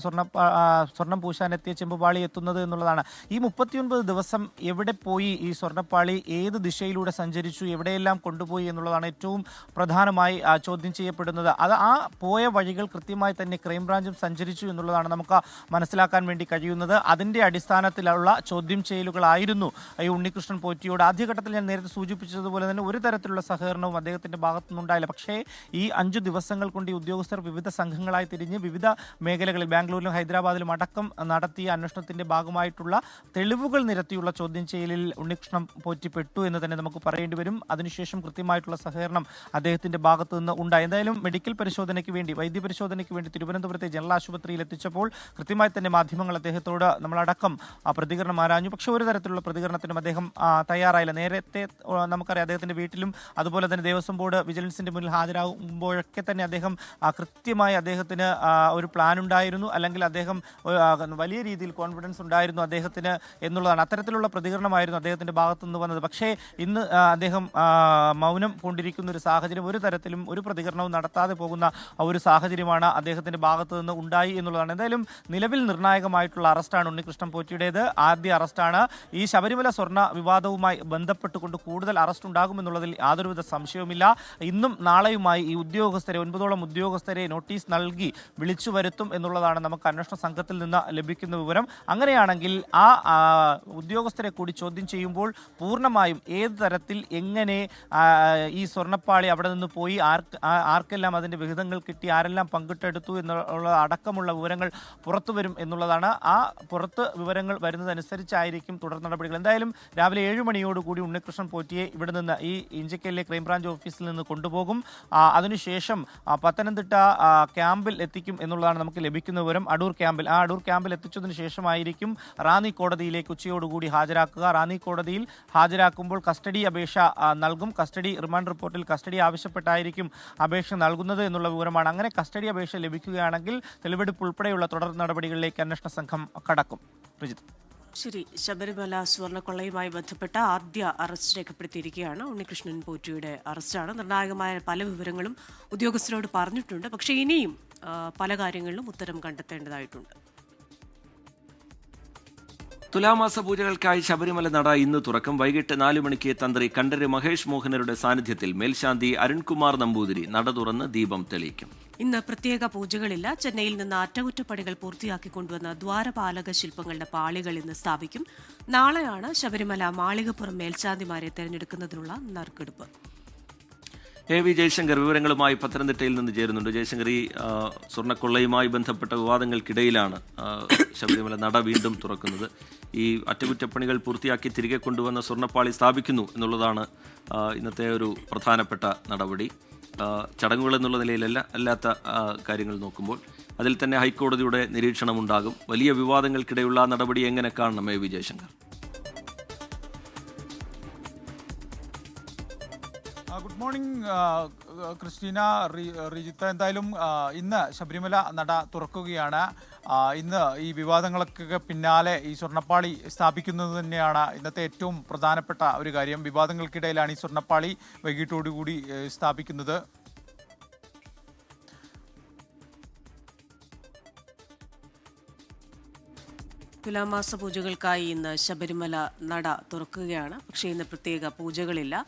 C: സ്വർണം പൂശാനെത്തിയ ചെമ്പുപാളി എത്തുന്നത് എന്നുള്ളതാണ്. ഈ 39 ദിവസം എവിടെ പോയി ഈ സ്വർണ്ണപ്പാളി, ഏത് ദിശയിലൂടെ സഞ്ചരിച്ചു, എവിടെയെല്ലാം കൊണ്ടുപോയി എന്നുള്ളതാണ് ഏറ്റവും പ്രധാനമായി ചോദ്യം ചെയ്യപ്പെടുന്നത്. അത് ആ പോയ വഴികൾ കൃത്യമായി തന്നെ ക്രൈംബ്രാഞ്ചും സഞ്ചരിച്ചു എന്നുള്ളതാണ് നമുക്ക് മനസ്സിലാക്കാൻ വേണ്ടി കഴിയുന്നത്. അതിൻ്റെ അടിസ്ഥാനത്തിലുള്ള ചോദ്യം ചെയ്യലുകളായിരുന്നു ഈ ഉണ്ണികൃഷ്ണൻ പോറ്റിയോട്. ആദ്യഘട്ടത്തിൽ ഞാൻ നേരത്തെ സൂചിപ്പിച്ചതുപോലെ തന്നെ ഒരു തരത്തിലുള്ള സഹകരണവും അദ്ദേഹത്തിൻ്റെ ഭാഗത്തു നിന്നുണ്ടായില്ല. പക്ഷേ ഈ 5 ദിവസങ്ങൾ കൊണ്ട് ഈ ഉദ്യോഗസ്ഥർ വിവിധ സംഘങ്ങളായി തിരിഞ്ഞ് വിവിധ മേഖലകളിൽ ബാംഗ്ലൂരിലും ഹൈദരാബാദിലും അടക്കം നടത്തിയ അന്വേഷണത്തിൻ്റെ ഭാഗമായിട്ടുള്ള തെളിവുകൾ നിരത്തിയുള്ള ചോദ്യം ചെയ്യലിൽ ഉണ്ണികൃഷ്ണൻ പോറ്റി പെട്ടു എന്ന് തന്നെ നമുക്ക് പറയേണ്ടി വരും. അതിനുശേഷം കൃത്യമായിട്ടുള്ള സഹകരണം അദ്ദേഹത്തിൻ്റെ ഭാഗത്തു നിന്ന് ഉണ്ടായി. എന്തായാലും മെഡിക്കൽ പരിശോധനയ്ക്ക് വേണ്ടി, വൈദ്യപരിശോധനയ്ക്ക് വേണ്ടി തിരുവനന്തപുരത്തെ ജനറൽ ആശുപത്രി ആശുപത്രിയിൽ എത്തിച്ചപ്പോൾ കൃത്യമായി തന്നെ മാധ്യമങ്ങൾ അദ്ദേഹത്തോട് നമ്മളടക്കം പ്രതികരണം ആരാഞ്ഞു. പക്ഷേ ഒരു തരത്തിലുള്ള പ്രതികരണത്തിനും അദ്ദേഹം തയ്യാറായില്ല. നേരത്തെ നമുക്കറിയാം അദ്ദേഹത്തിൻ്റെ വീട്ടിലും അതുപോലെ തന്നെ ദേവസ്വം ബോർഡ് വിജിലൻസിൻ്റെ മുന്നിൽ ഹാജരാകുമ്പോഴൊക്കെ തന്നെ അദ്ദേഹം കൃത്യമായി അദ്ദേഹത്തിന് ഒരു പ്ലാൻ ഉണ്ടായിരുന്നു, അല്ലെങ്കിൽ അദ്ദേഹം വലിയ രീതിയിൽ കോൺഫിഡൻസ് ഉണ്ടായിരുന്നു അദ്ദേഹത്തിന് എന്നുള്ളതാണ്. അത്തരത്തിലുള്ള പ്രതികരണമായിരുന്നു അദ്ദേഹത്തിൻ്റെ ഭാഗത്തു നിന്ന് വന്നത്. പക്ഷേ ഇന്ന് അദ്ദേഹം മൗനം കൊണ്ടിരിക്കുന്ന ഒരു സാഹചര്യം, ഒരു തരത്തിലും ഒരു പ്രതികരണവും നടത്താതെ പോകുന്ന ഒരു സാഹചര്യമാണ് അദ്ദേഹത്തിൻ്റെ ഭാഗത്തു നിന്ന് ഉണ്ടായി എന്നുള്ളതാണ്. എന്തായാലും നിലവിൽ നിർണായകമായിട്ടുള്ള അറസ്റ്റാണ് ഉണ്ണികൃഷ്ണൻ പോറ്റിയുടേത്. ആദ്യ അറസ്റ്റാണ്. ഈ ശബരിമല സ്വർണ്ണ വിവാദവുമായി ബന്ധപ്പെട്ടുകൊണ്ട് കൂടുതൽ അറസ്റ്റ് ഉണ്ടാകുമെന്നുള്ളതിൽ യാതൊരുവിധ സംശയവുമില്ല. ഇന്നും നാളെയുമായി ഈ ഉദ്യോഗസ്ഥരെ 9ഓളം ഉദ്യോഗസ്ഥരെ നോട്ടീസ് നൽകി വിളിച്ചു വരുത്തും എന്നുള്ളതാണ് നമുക്ക് അന്വേഷണ സംഘത്തിൽ നിന്ന് ലഭിക്കുന്ന വിവരം. അങ്ങനെയാണെങ്കിൽ ആ ഉദ്യോഗസ്ഥരെ കൂടി ചോദ്യം ചെയ്യുമ്പോൾ പൂർണ്ണമായും ഏത് തരത്തിൽ എങ്ങനെ ഈ സ്വർണ്ണപ്പാളി അവിടെ നിന്ന് പോയി, ആർക്കെല്ലാം അതിൻ്റെ വിഹിതങ്ങൾ കിട്ടി, ആരെല്ലാം പങ്കിട്ടെടുത്തു എന്നുള്ള അടക്കമുള്ള വിവരങ്ങൾ പുറത്തു വരും എന്നുള്ളതാണ്. ആ പുറത്ത് വിവരങ്ങൾ വരുന്നതനുസരിച്ചായിരിക്കും തുടർ നടപടികൾ. എന്തായാലും രാവിലെ 7 മണിയോടുകൂടി ഉണ്ണികൃഷ്ണൻ പോറ്റിയെ ഇവിടെ നിന്ന് ഈ ഇഞ്ചക്കലിലെ ക്രൈംബ്രാഞ്ച് ഓഫീസിൽ നിന്ന് കൊണ്ടുപോകും. അതിനുശേഷം പത്തനംതിട്ട ക്യാമ്പിൽ എത്തിക്കും എന്നുള്ളതാണ് നമുക്ക് ലഭിക്കുന്ന വിവരം. അടൂർ ക്യാമ്പിൽ എത്തിച്ചതിന് ശേഷമായിരിക്കും റാന്നി കോടതിയിലേക്ക് ഉച്ചയോടുകൂടി ഹാജരാക്കുക. റാന്നി കോടതിയിൽ ഹാജരാക്കുമ്പോൾ കസ്റ്റഡി അപേക്ഷ നൽകും. കസ്റ്റഡി റിമാൻഡ് റിപ്പോർട്ടിൽ കസ്റ്റഡി ആവശ്യപ്പെട്ടായിരിക്കും അപേക്ഷ നൽകുന്നത് എന്നുള്ള വിവരമാണ്. അങ്ങനെ കസ്റ്റഡി അപേക്ഷ ലഭിക്കുകയാണെങ്കിൽ തെളിവെടുപ്പ് ഉൾപ്പെടെയുള്ള തുടർ നടപടികളിലേക്ക് അന്വേഷണ സംഘം കടക്കും.
A: ശരി, ശബരിമല സ്വർണ്ണക്കൊള്ളയുമായി ബന്ധപ്പെട്ട ആദ്യ അറസ്റ്റ് രേഖപ്പെടുത്തിയിരിക്കുകയാണ്. ഉണ്ണികൃഷ്ണൻ പോറ്റിയുടെ അറസ്റ്റാണ്. നിർണായകമായ പല വിവരങ്ങളും ഉദ്യോഗസ്ഥരോട് പറഞ്ഞിട്ടുണ്ട്. പക്ഷേ ഇനിയും പല കാര്യങ്ങളിലും ഉത്തരം കണ്ടെത്തേണ്ടതായിട്ടുണ്ട്.
B: തുലാമാസ പൂജകൾക്കായി ശബരിമല നട ഇന്ന് തുറക്കും. വൈകിട്ട് 4 മണിക്ക് തന്ത്രി കണ്ഠര് മഹേഷ് മോഹനരുടെ സാന്നിധ്യത്തിൽ മേൽശാന്തി അരുൺകുമാർ നമ്പൂതിരി നട തുറന്ന് ദീപം തെളിയിക്കും.
A: ഇന്ന് പ്രത്യേക പൂജകളില്ല. ചെന്നൈയിൽ നിന്ന് അറ്റകുറ്റപ്പണികൾ പൂർത്തിയാക്കിക്കൊണ്ടുവന്ന ദ്വാരപാലക ശില്പങ്ങളുടെ പാളികൾ ഇന്ന് സ്ഥാപിക്കും. നാളെയാണ് ശബരിമല മാളികപ്പുറം മേൽശാന്തിമാരെ തെരഞ്ഞെടുക്കുന്നതിനുള്ള നറുക്കെടുപ്പ്.
B: വി ജയശങ്കർ വിവരങ്ങളുമായി പത്തനംതിട്ടയിൽ നിന്ന് ചേരുന്നുണ്ട്. ജയശങ്കർ, ഈ സ്വർണ്ണക്കൊള്ളയുമായി ബന്ധപ്പെട്ട വിവാദങ്ങൾക്കിടയിലാണ് ശബരിമല നട വീണ്ടും തുറക്കുന്നത്. ഈ അറ്റകുറ്റപ്പണികൾ പൂർത്തിയാക്കി തിരികെ കൊണ്ടുവന്ന സ്വർണ്ണപ്പാളി സ്ഥാപിക്കുന്നു എന്നുള്ളതാണ് ഇന്നത്തെ ഒരു പ്രധാനപ്പെട്ട നടപടി. ചടങ്ങുകൾ എന്നുള്ള നിലയിലല്ല, അല്ലാത്ത കാര്യങ്ങൾ നോക്കുമ്പോൾ അതിൽ തന്നെ ഹൈക്കോടതിയുടെ നിരീക്ഷണമുണ്ടാകും. വലിയ വിവാദങ്ങൾക്കിടെയുള്ള ആ നടപടി എങ്ങനെ കാണണം വി ജയശങ്കർ?
E: Good morning Christina, Rijith. എന്തായാലും ഇന്ന് ശബരിമല നട തുറക്കുകയാണ്. ഇന്ന് ഈ വിവാദങ്ങളൊക്കെ പിന്നാലെ ഈ സ്വർണ്ണപ്പാളി സ്ഥാപിക്കുന്നത് തന്നെയാണ് ഇന്നത്തെ ഏറ്റവും പ്രധാനപ്പെട്ട ഒരു കാര്യം. വിവാദങ്ങൾക്കിടയിലാണ് ഈ സ്വർണ്ണപ്പാളി വൈകിട്ടോടുകൂടി സ്ഥാപിക്കുന്നത്.
A: തുലാമാസ പൂജകൾക്കായി ഇന്ന് ശബരിമല നട തുറക്കുകയാണ്. പക്ഷേ ഇന്ന് പ്രത്യേക പൂജകളില്ല.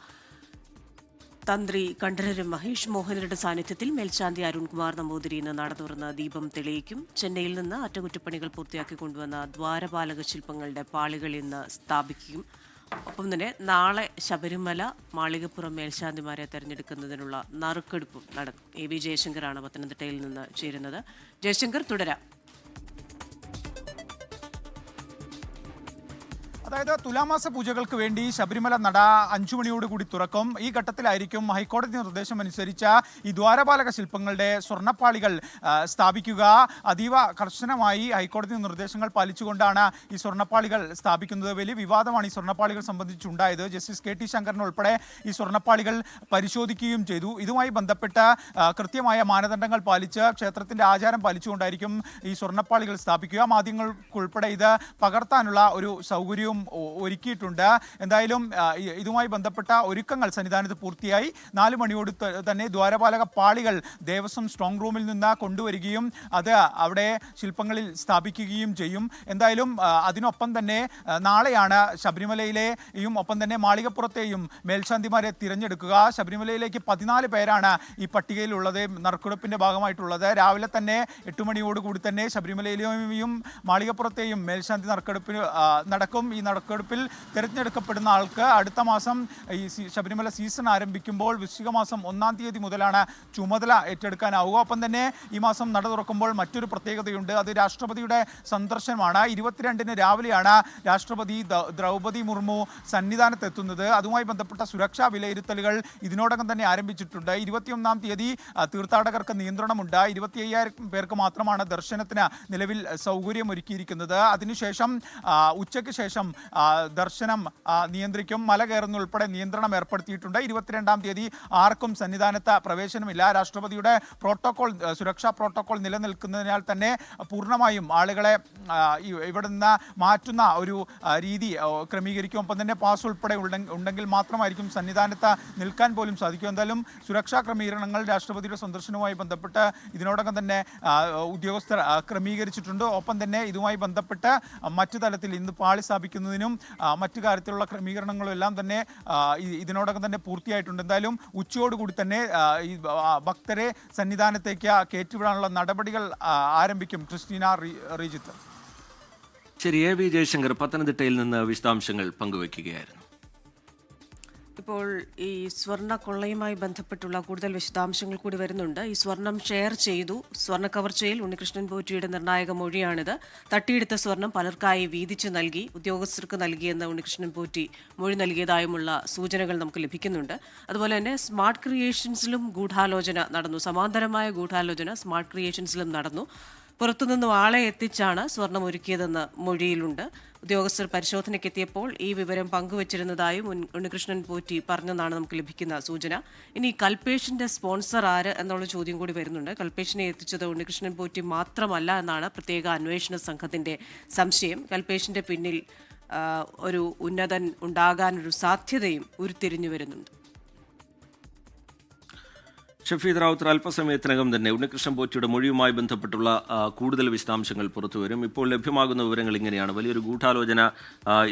A: തന്ത്രി കണ്ഠര് മഹേഷ് മോഹനരുടെ സാന്നിധ്യത്തിൽ മേൽശാന്തി അരുൺകുമാർ നമ്പൂതിരി ഇന്ന് നട തുറന്ന് ദീപം തെളിയിക്കും. ചെന്നൈയിൽ നിന്ന് അറ്റകുറ്റപ്പണികൾ പൂർത്തിയാക്കി കൊണ്ടുവന്ന ദ്വാരപാലക ശില്പങ്ങളുടെ പാളികൾ ഇന്ന് സ്ഥാപിക്കും. ഒപ്പം തന്നെ നാളെ ശബരിമല മാളികപ്പുറം മേൽശാന്തിമാരെ തെരഞ്ഞെടുക്കുന്നതിനുള്ള നറുക്കെടുപ്പും നടക്കും. വി ജയശങ്കറാണ് പത്തനംതിട്ടയിൽ നിന്ന് ചേരുന്നത്. ജയശങ്കർ, തുടരാം.
E: അതായത് തുലാമാസ പൂജകൾക്ക് വേണ്ടി ശബരിമല നട 5 മണിയോടുകൂടി തുറക്കും. ഈ ഘട്ടത്തിലായിരിക്കും ഹൈക്കോടതി നിർദ്ദേശം അനുസരിച്ച ഈ ദ്വാരപാലക ശില്പങ്ങളുടെ സ്വർണ്ണപ്പാളികൾ സ്ഥാപിക്കുക. അതീവ കർശനമായി ഹൈക്കോടതി നിർദ്ദേശങ്ങൾ പാലിച്ചുകൊണ്ടാണ് ഈ സ്വർണ്ണപ്പാളികൾ സ്ഥാപിക്കുന്നത്. വലിയ വിവാദമാണ് ഈ സ്വർണ്ണപ്പാളികൾ സംബന്ധിച്ചുണ്ടായത്. ജസ്റ്റിസ് KT ശങ്കരൻ ഉൾപ്പെടെ ഈ സ്വർണ്ണപ്പാളികൾ പരിശോധിക്കുകയും ചെയ്തു. ഇതുമായി ബന്ധപ്പെട്ട് കൃത്യമായ മാനദണ്ഡങ്ങൾ പാലിച്ച് ക്ഷേത്രത്തിന്റെ ആചാരം പാലിച്ചുകൊണ്ടായിരിക്കും ഈ സ്വർണ്ണപ്പാളികൾ സ്ഥാപിക്കുക. മാധ്യമങ്ങൾക്കുൾപ്പെടെ ഇത് പകർത്താനുള്ള ഒരു സൗകര്യവും ഒരുക്കിയിട്ടുണ്ട്. എന്തായാലും ഇതുമായി ബന്ധപ്പെട്ട ഒരുക്കങ്ങൾ സന്നിധാനത്ത് പൂർത്തിയായി. 4 മണിയോട് തന്നെ ദ്വാരപാലക പാളികൾ ദേവസ്വം സ്ട്രോങ് റൂമിൽ നിന്ന് കൊണ്ടുവരികയും അത് അവിടെ ശില്പങ്ങളിൽ സ്ഥാപിക്കുകയും ചെയ്യും. എന്തായാലും അതിനൊപ്പം തന്നെ നാളെയാണ് ശബരിമലയിലെയും ഒപ്പം തന്നെ മാളികപ്പുറത്തെയും മേൽശാന്തിമാരെ തിരഞ്ഞെടുക്കുക. ശബരിമലയിലേക്ക് 14 പേരാണ് ഈ പട്ടികയിലുള്ളത്, നറുക്കെടുപ്പിന്റെ ഭാഗമായിട്ടുള്ളത്. രാവിലെ തന്നെ 8 മണിയോടുകൂടി തന്നെ ശബരിമലയിലെയും മാളികപ്പുറത്തെയും മേൽശാന്തി നറുക്കെടുപ്പിന് നടക്കും. ഈ നറുക്കെടുപ്പിൽ തിരഞ്ഞെടുക്കപ്പെടുന്ന ആൾക്ക് അടുത്ത മാസം ഈ ശബരിമല സീസൺ ആരംഭിക്കുമ്പോൾ വൃശ്ചിക മാസം 1-ാം തീയതി മുതലാണ് ചുമതല ഏറ്റെടുക്കാനാവുക. ഒപ്പം തന്നെ ഈ മാസം നട തുറക്കുമ്പോൾ മറ്റൊരു പ്രത്യേകതയുണ്ട്. അത് രാഷ്ട്രപതിയുടെ സന്ദർശനമാണ്. 22-ന് രാവിലെയാണ് രാഷ്ട്രപതി ദ്രൗപദി മുർമു സന്നിധാനത്തെത്തുന്നത്. അതുമായി ബന്ധപ്പെട്ട സുരക്ഷാ വിലയിരുത്തലുകൾ ഇതിനോടകം തന്നെ ആരംഭിച്ചിട്ടുണ്ട്. 21-ാം തീയതി തീർത്ഥാടകർക്ക് നിയന്ത്രണമുണ്ട്. 25,000 പേർക്ക് മാത്രമാണ് ദർശനത്തിന് നിലവിൽ സൗകര്യമൊരുക്കിയിരിക്കുന്നത്. അതിനുശേഷം ഉച്ചയ്ക്ക് ശേഷം ദർശനം നിയന്ത്രിക്കും. മല കയറുന്ന ഉൾപ്പെടെ നിയന്ത്രണം ഏർപ്പെടുത്തിയിട്ടുണ്ട്. 22-ാം തീയതി ആർക്കും സന്നിധാനത്ത് പ്രവേശനമില്ല. രാഷ്ട്രപതിയുടെ സുരക്ഷാ പ്രോട്ടോകോൾ നിലനിൽക്കുന്നതിനാൽ തന്നെ പൂർണ്ണമായും ആളുകളെ ഇവിടെ നിന്ന് മാറ്റുന്ന ഒരു രീതി ക്രമീകരിക്കും. ഒപ്പം തന്നെ പാസ് ഉൾപ്പെടെ ഉണ്ടെങ്കിൽ മാത്രമായിരിക്കും സന്നിധാനത്ത് നിൽക്കാൻ പോലും സാധിക്കും. എന്തായാലും സുരക്ഷാ ക്രമീകരണങ്ങൾ രാഷ്ട്രപതിയുടെ സന്ദർശനവുമായി ബന്ധപ്പെട്ട് ഇതിനോടകം തന്നെ ഉദ്യോഗസ്ഥർ ക്രമീകരിച്ചിട്ടുണ്ട്. ഒപ്പം തന്നെ ഇതുമായി ബന്ധപ്പെട്ട് മറ്റു തലത്തിൽ ഇന്ന് പാളി സ്ഥാപിക്കുന്നതിനും മറ്റു കാര്യത്തിലുള്ള ക്രമീകരണങ്ങളും എല്ലാം തന്നെ ഇതിനോടകം തന്നെ പൂർത്തിയായിട്ടുണ്ട്. എന്തായാലും ഉച്ചയോടുകൂടി തന്നെ ഈ ഭക്തരെ സന്നിധാനത്തേക്ക് കയറ്റിവിടാനുള്ള നടപടികൾ ആരംഭിക്കും. ക്രിസ്റ്റീന, റീജിത്ത്.
B: ശരി, എ വി ജയശങ്കർ പത്തനംതിട്ടയിൽ നിന്ന് വിശദാംശങ്ങൾ പങ്കുവയ്ക്കുകയായിരുന്നു.
A: ഇപ്പോൾ ഈ സ്വർണ്ണ കൊള്ളയുമായി ബന്ധപ്പെട്ടുള്ള കൂടുതൽ വിശദാംശങ്ങൾ കൂടി വരുന്നുണ്ട്. ഈ സ്വർണം ഷെയർ ചെയ്തു, സ്വർണ്ണ കവർച്ചയിൽ ഉണ്ണികൃഷ്ണൻ പോറ്റിയുടെ നിർണായക മൊഴിയാണിത്. തട്ടിയെടുത്ത സ്വർണം പലർക്കായി വീതിച്ചു നൽകി, ഉദ്യോഗസ്ഥർക്ക് നൽകിയെന്ന് ഉണ്ണികൃഷ്ണൻ പോറ്റി മൊഴി നൽകിയതായുമുള്ള സൂചനകൾ നമുക്ക് ലഭിക്കുന്നുണ്ട്. അതുപോലെ തന്നെ സ്മാർട്ട് ക്രിയേഷൻസിലും ഗൂഢാലോചന നടന്നു. സമാന്തരമായ ഗൂഢാലോചന സ്മാർട്ട് ക്രിയേഷൻസിലും നടന്നു. പുറത്തുനിന്നും ആളെ എത്തിച്ചാണ് സ്വർണം ഒരുക്കിയതെന്ന് മൊഴിയിലുണ്ട്. ഉദ്യോഗസ്ഥർ പരിശോധനയ്ക്കെത്തിയപ്പോൾ ഈ വിവരം പങ്കുവച്ചിരുന്നതായും ഉണ്ണികൃഷ്ണൻ പോറ്റി പറഞ്ഞെന്നാണ് നമുക്ക് ലഭിക്കുന്ന സൂചന. ഇനി കൽപേഷിന്റെ സ്പോൺസർ ആര് എന്നുള്ള ചോദ്യം കൂടി വരുന്നുണ്ട്. കൽപേഷിനെ എത്തിച്ചത് ഉണ്ണികൃഷ്ണൻ പോറ്റി മാത്രമല്ല എന്നാണ് പ്രത്യേക അന്വേഷണ സംഘത്തിന്റെ സംശയം. കൽപേഷിന്റെ പിന്നിൽ ഒരു ഉന്നതൻ ഉണ്ടാകാനൊരു സാധ്യതയും ഉരുത്തിരിഞ്ഞു വരുന്നുണ്ട്.
B: ഷഫീദ് റാവുത്തർ അല്പസമയത്തിനകം തന്നെ ഉണ്ണികൃഷ്ണൻ പോറ്റിയുടെ മൊഴിയുമായി ബന്ധപ്പെട്ടുള്ള കൂടുതൽ വിശദാംശങ്ങൾ പുറത്തുവരും. ഇപ്പോൾ ലഭ്യമാകുന്ന വിവരങ്ങൾ ഇങ്ങനെയാണ്. വലിയൊരു ഗൂഢാലോചന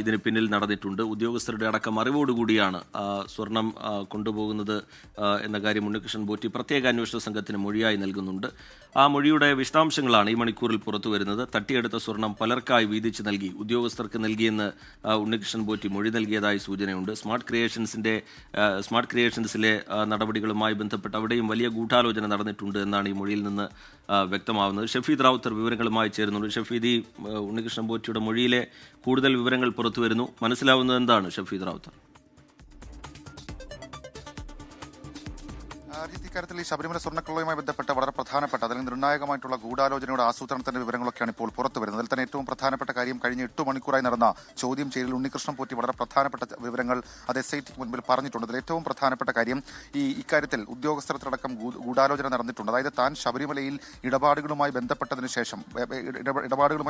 B: ഇതിന് പിന്നിൽ നടന്നിട്ടുണ്ട്. ഉദ്യോഗസ്ഥരുടെ അടക്കം അറിവോടുകൂടിയാണ് സ്വർണം കൊണ്ടുപോകുന്നത് എന്ന കാര്യം ഉണ്ണികൃഷ്ണൻ പോറ്റി പ്രത്യേക അന്വേഷണ സംഘത്തിന് മൊഴിയായി നൽകുന്നുണ്ട്. ആ മൊഴിയുടെ വിശദാംശങ്ങളാണ് ഈ മണിക്കൂറിൽ പുറത്തു വരുന്നത്. തട്ടിയെടുത്ത സ്വർണം പലർക്കായി വീതിച്ച് നൽകി, ഉദ്യോഗസ്ഥർക്ക് നൽകിയെന്ന് ഉണ്ണികൃഷ്ണൻ പോറ്റി മൊഴി നൽകിയതായി സൂചനയുണ്ട്. സ്മാർട്ട് ക്രിയേഷൻസിലെ നടപടികളുമായി ബന്ധപ്പെട്ട് അവിടെയും വലിയ ഗൂഢാലോചന നടന്നിട്ടുണ്ട് എന്നാണ് ഈ മൊഴിയിൽ നിന്ന് വ്യക്തമാവുന്നത്. ഷഫീദ് റാവുത്തർ വിവരങ്ങളുമായി ചേരുന്നുണ്ട്. ഷഫീദ്, ഈ ഉണ്ണികൃഷ്ണൻ പോറ്റിയുടെ മൊഴിയിലെ കൂടുതൽ വിവരങ്ങൾ പുറത്തു വരുന്നു. മനസ്സിലാവുന്നത് എന്താണ് ഷഫീദ് റാവുത്തർ?
F: ഇക്കാര്യത്തിൽ ഈ ശബരിമല സ്വർണ്ണക്കൊള്ളയുമായി ബന്ധപ്പെട്ട വളരെ പ്രധാനപ്പെട്ട അല്ലെങ്കിൽ നിർണായകമായിട്ടുള്ള ഗൂഢാലോചനയുടെ ആസൂത്രണത്തിന്റെ വിവരങ്ങളൊക്കെയാണ് ഇപ്പോൾ പുറത്തു വരുന്നത്. അതിൽ തന്നെ ഏറ്റവും പ്രധാനപ്പെട്ട കാര്യം കഴിഞ്ഞ 8 മണിക്കൂറായി നടന്ന ചോദ്യം ചെയ്യലിൽ ഉണ്ണികൃഷ്ണൻ പോറ്റി വളരെ പ്രധാനപ്പെട്ട വിവരങ്ങൾ അത് SITക്ക് മുൻപിൽ പറഞ്ഞിട്ടുണ്ട്. അതിൽ ഏറ്റവും പ്രധാനപ്പെട്ട കാര്യം ഇക്കാര്യത്തിൽ ഉദ്യോഗസ്ഥർക്കടക്കം ഗൂഢാലോചന നടന്നിട്ടുണ്ട്. അതായത് താൻ ശബരിമലയിൽ ഇടപാടുകളുമായി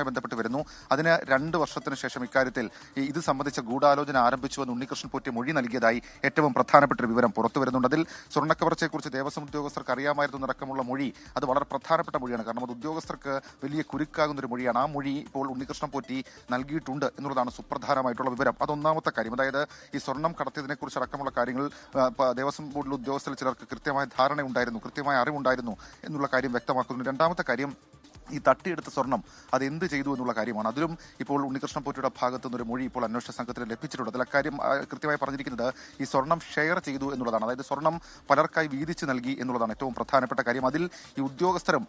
F: ബന്ധപ്പെട്ട് വരുന്നു. അതിന് 2 വർഷത്തിന് ശേഷം ഇക്കാര്യത്തിൽ ഇത് സംബന്ധിച്ച ഗൂഢാലോചന ആരംഭിച്ചുവെന്ന് ഉണ്ണികൃഷ്ണൻ പോറ്റി മൊഴി നൽകിയതായി ഏറ്റവും പ്രധാനപ്പെട്ട ഒരു വിവരം പുറത്തു വരുന്നുണ്ട്. അതിൽ സ്വർണ്ണക്കവർച്ചയെക്കുറിച്ച് ദേവസ്വം ഉദ്യോഗസ്ഥർക്ക് അറിയാമായിരുന്നു നടക്കമുള്ള മൊഴി അത് വളരെ പ്രധാനപ്പെട്ട മൊഴിയാണ്. കാരണം അത് ഉദ്യോഗസ്ഥർക്ക് വലിയ കുരുക്കാകുന്ന ഒരു മൊഴിയാണ്. ആ മൊഴി ഇപ്പോൾ ഉണ്ണികൃഷ്ണൻ പോറ്റി നൽകിയിട്ടുണ്ട് എന്നുള്ളതാണ് സുപ്രധാനമായിട്ടുള്ള വിവരം. അതൊന്നാമത്തെ കാര്യം. അതായത് ഈ സ്വർണം കടത്തിയതിനെ കുറിച്ച് അടക്കമുള്ള കാര്യങ്ങൾ ദേവസ്വം ബോർഡിലെ ഉദ്യോഗസ്ഥരിൽ ചിലർക്ക് കൃത്യമായ ധാരണയുണ്ടായിരുന്നു, കൃത്യമായ അറിവുണ്ടായിരുന്നു എന്നുള്ള കാര്യം വ്യക്തമാക്കുന്നു. രണ്ടാമത്തെ കാര്യം, ഈ തട്ടിയെടുത്ത സ്വർണം അത് എന്ത് ചെയ്തു എന്നുള്ള കാര്യമാണ്. അതിലും ഇപ്പോൾ ഉണ്ണികൃഷ്ണൻ പോറ്റിയുടെ ഭാഗത്തു നിന്നൊരു മൊഴി ഇപ്പോൾ അന്വേഷണ സംഘത്തിന് ലഭിച്ചിട്ടുണ്ട്. അതിൽ അക്കാര്യം കൃത്യമായി പറഞ്ഞിരിക്കുന്നത് ഈ സ്വർണം ഷെയർ ചെയ്തു എന്നുള്ളതാണ്. അതായത് സ്വർണം പലർക്കായി വീതിച്ച് നൽകി എന്നുള്ളതാണ് ഏറ്റവും പ്രധാനപ്പെട്ട കാര്യം. അതിൽ ഈ ഉദ്യോഗസ്ഥരും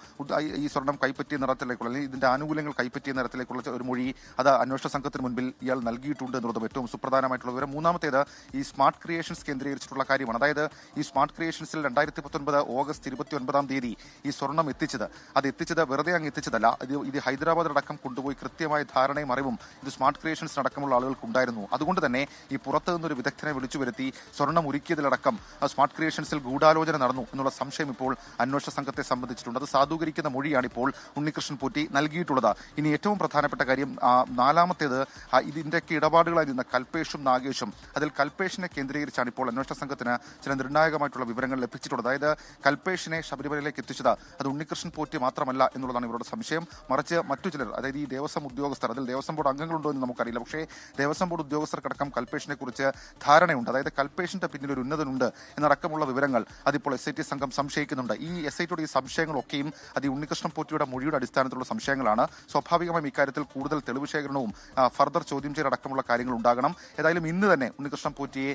F: ഈ സ്വർണം കൈപ്പറ്റിയ നിറത്തിലേക്കുള്ള അല്ലെങ്കിൽ ഇതിന്റെ ആനുകൂല്യങ്ങൾ കൈപ്പറ്റിയ നിറത്തിലേക്കുള്ള ഒരു മൊഴി അത് അന്വേഷണ സംഘത്തിന് മുൻപിൽ ഇയാൾ നൽകിയിട്ടുണ്ട് എന്നുള്ളതും ഏറ്റവും സുപ്രധാനമായിട്ടുള്ള വിവരം. മൂന്നാമത്തേത് ഈ സ്മാർട്ട് ക്രിയേഷൻസ് കേന്ദ്രീകരിച്ചിട്ടുള്ള കാര്യമാണ്. അതായത് ഈ സ്മാർട്ട് ക്രിയേഷൻസിൽ 2019 ഓഗസ്റ്റ് 29-ാം തീയതി ഈ സ്വർണം എത്തിച്ചത് വെറുതെ എത്തിച്ചതല്ല. ഇത് ഹൈദരാബാദിലടക്കം കൊണ്ടുപോയി കൃത്യമായ ധാരണയും അറിവും ഇത് സ്മാർട്ട് ക്രിയേഷൻസ് അടക്കമുള്ള ആളുകൾക്ക് ഉണ്ടായിരുന്നു. അതുകൊണ്ട് തന്നെ ഈ പുറത്തു നിന്നൊരു വിദഗ്ധനെ വിളിച്ചു വരുത്തി സ്വർണം ഒരുക്കിയതിലടക്കം സ്മാർട്ട് ക്രിയേഷൻസിൽ ഗൂഢാലോചന നടന്നു എന്നുള്ള സംശയം ഇപ്പോൾ അന്വേഷണ സംഘത്തെ സംബന്ധിച്ചിട്ടുണ്ട്. അത് സാധൂകരിക്കുന്ന മൊഴിയാണ് ഇപ്പോൾ ഉണ്ണികൃഷ്ണൻ പോറ്റി നൽകിയിട്ടുള്ളത്. ഇനി ഏറ്റവും പ്രധാനപ്പെട്ട കാര്യം, നാലാമത്തേത്, ഇതിന്റെയൊക്കെ ഇടപാടുകളായി നിന്ന കൽപേഷും നാഗേഷും. അതിൽ കൽപേഷിനെ കേന്ദ്രീകരിച്ചാണ് ഇപ്പോൾ അന്വേഷണ സംഘത്തിന് ചില നിർണായകമായിട്ടുള്ള വിവരങ്ങൾ ലഭിച്ചിട്ടുള്ളത്. അതായത് കൽപേഷിനെ ശബരിമലയിലേക്ക് എത്തിച്ചത് അത് ഉണ്ണികൃഷ്ണൻ പോറ്റി മാത്രമല്ല എന്നുള്ളതാണ് എന്നുള്ളത് സംശയം. മറിച്ച് മറ്റു ചിലർ, അതായത് ഈ ദേവസ്വം ഉദ്യോഗസ്ഥർ, അതിൽ ദേവസ്വം ബോർഡ് അംഗങ്ങളുണ്ടോ എന്ന് നമുക്കറിയില്ല, പക്ഷേ ദേവസ്വം ബോർഡ് ഉദ്യോഗസ്ഥർക്കടക്കം കൽപേഷിനെ കുറിച്ച് ധാരണയുണ്ട്. അതായത് കൽപേഷിന്റെ പിന്നിൽ ഒരു ഉന്നതനുണ്ട് എന്നടക്കമുള്ള വിവരങ്ങൾ അതിപ്പോൾ SIT സംഘം സംശയിക്കുന്നുണ്ട്. ഈ SITയുടെ ഈ സംശയങ്ങളൊക്കെയും അത് ഈ ഉണ്ണികൃഷ്ണൻ പോറ്റിയുടെ മൊഴിയുടെ അടിസ്ഥാനത്തിലുള്ള സംശയങ്ങളാണ്. സ്വാഭാവികമായും ഇക്കാര്യത്തിൽ കൂടുതൽ തെളിവ് ശേഖരണവും ഫർദർ ചോദ്യം ചെയ്യലടക്കമുള്ള കാര്യങ്ങൾ ഉണ്ടാകണം. ഏതായാലും ഇന്ന് തന്നെ ഉണ്ണികൃഷ്ണൻ പോറ്റിയെ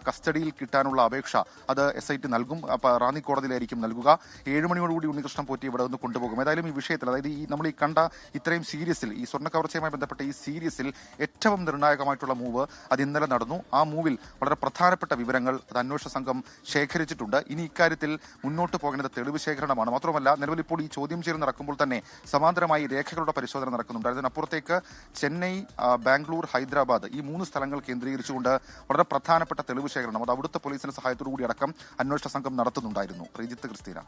F: കസ്റ്റഡിയിൽ കിട്ടാനുള്ള അപേക്ഷ അത് SIT നൽകും. റാന്നി കോടതിയിലായിരിക്കും നൽകുക. 7 മണിയോടുകൂടി ഉണ്ണികൃഷ്ണൻ പോറ്റി ഇവിടെ നിന്ന് കൊണ്ടുപോകും. ഏതായാലും ഈ വിഷയത്തിൽ, അതായത് നമ്മൾ ഈ കണ്ട ഇത്രയും സീരിയസിൽ, ഈ സ്വർണ്ണ കവർച്ചയുമായി ബന്ധപ്പെട്ട ഈ സീരിയസിൽ ഏറ്റവും നിർണായകമായിട്ടുള്ള മൂവ് അത് ഇന്നലെ നടന്നു. ആ മൂവിൽ വളരെ പ്രധാനപ്പെട്ട വിവരങ്ങൾ അത് അന്വേഷണ സംഘം ശേഖരിച്ചിട്ടുണ്ട്. ഇനി ഇക്കാര്യത്തിൽ മുന്നോട്ട് പോകേണ്ടത് തെളിവ് ശേഖരണമാണ്. മാത്രമല്ല, നിലവിൽ ഇപ്പോൾ ഈ ചോദ്യം ചെയ്യൽ നടക്കുമ്പോൾ തന്നെ സമാന്തരമായി രേഖകളുടെ പരിശോധന നടക്കുന്നുണ്ട്. അതിനപ്പുറത്തേക്ക് ചെന്നൈ, ബാംഗ്ലൂർ, ഹൈദരാബാദ് ഈ 3 സ്ഥലങ്ങൾ കേന്ദ്രീകരിച്ചുകൊണ്ട് വളരെ പ്രധാനപ്പെട്ട തെളിവ് ശേഖരണം അത് അവിടുത്തെ പോലീസിന്റെ സഹായത്തോടു കൂടി അടക്കം അന്വേഷണ സംഘം നടത്തുന്നുണ്ടായിരുന്നു. ശ്രീജിത്ത്, ക്രിസ്റ്റീന.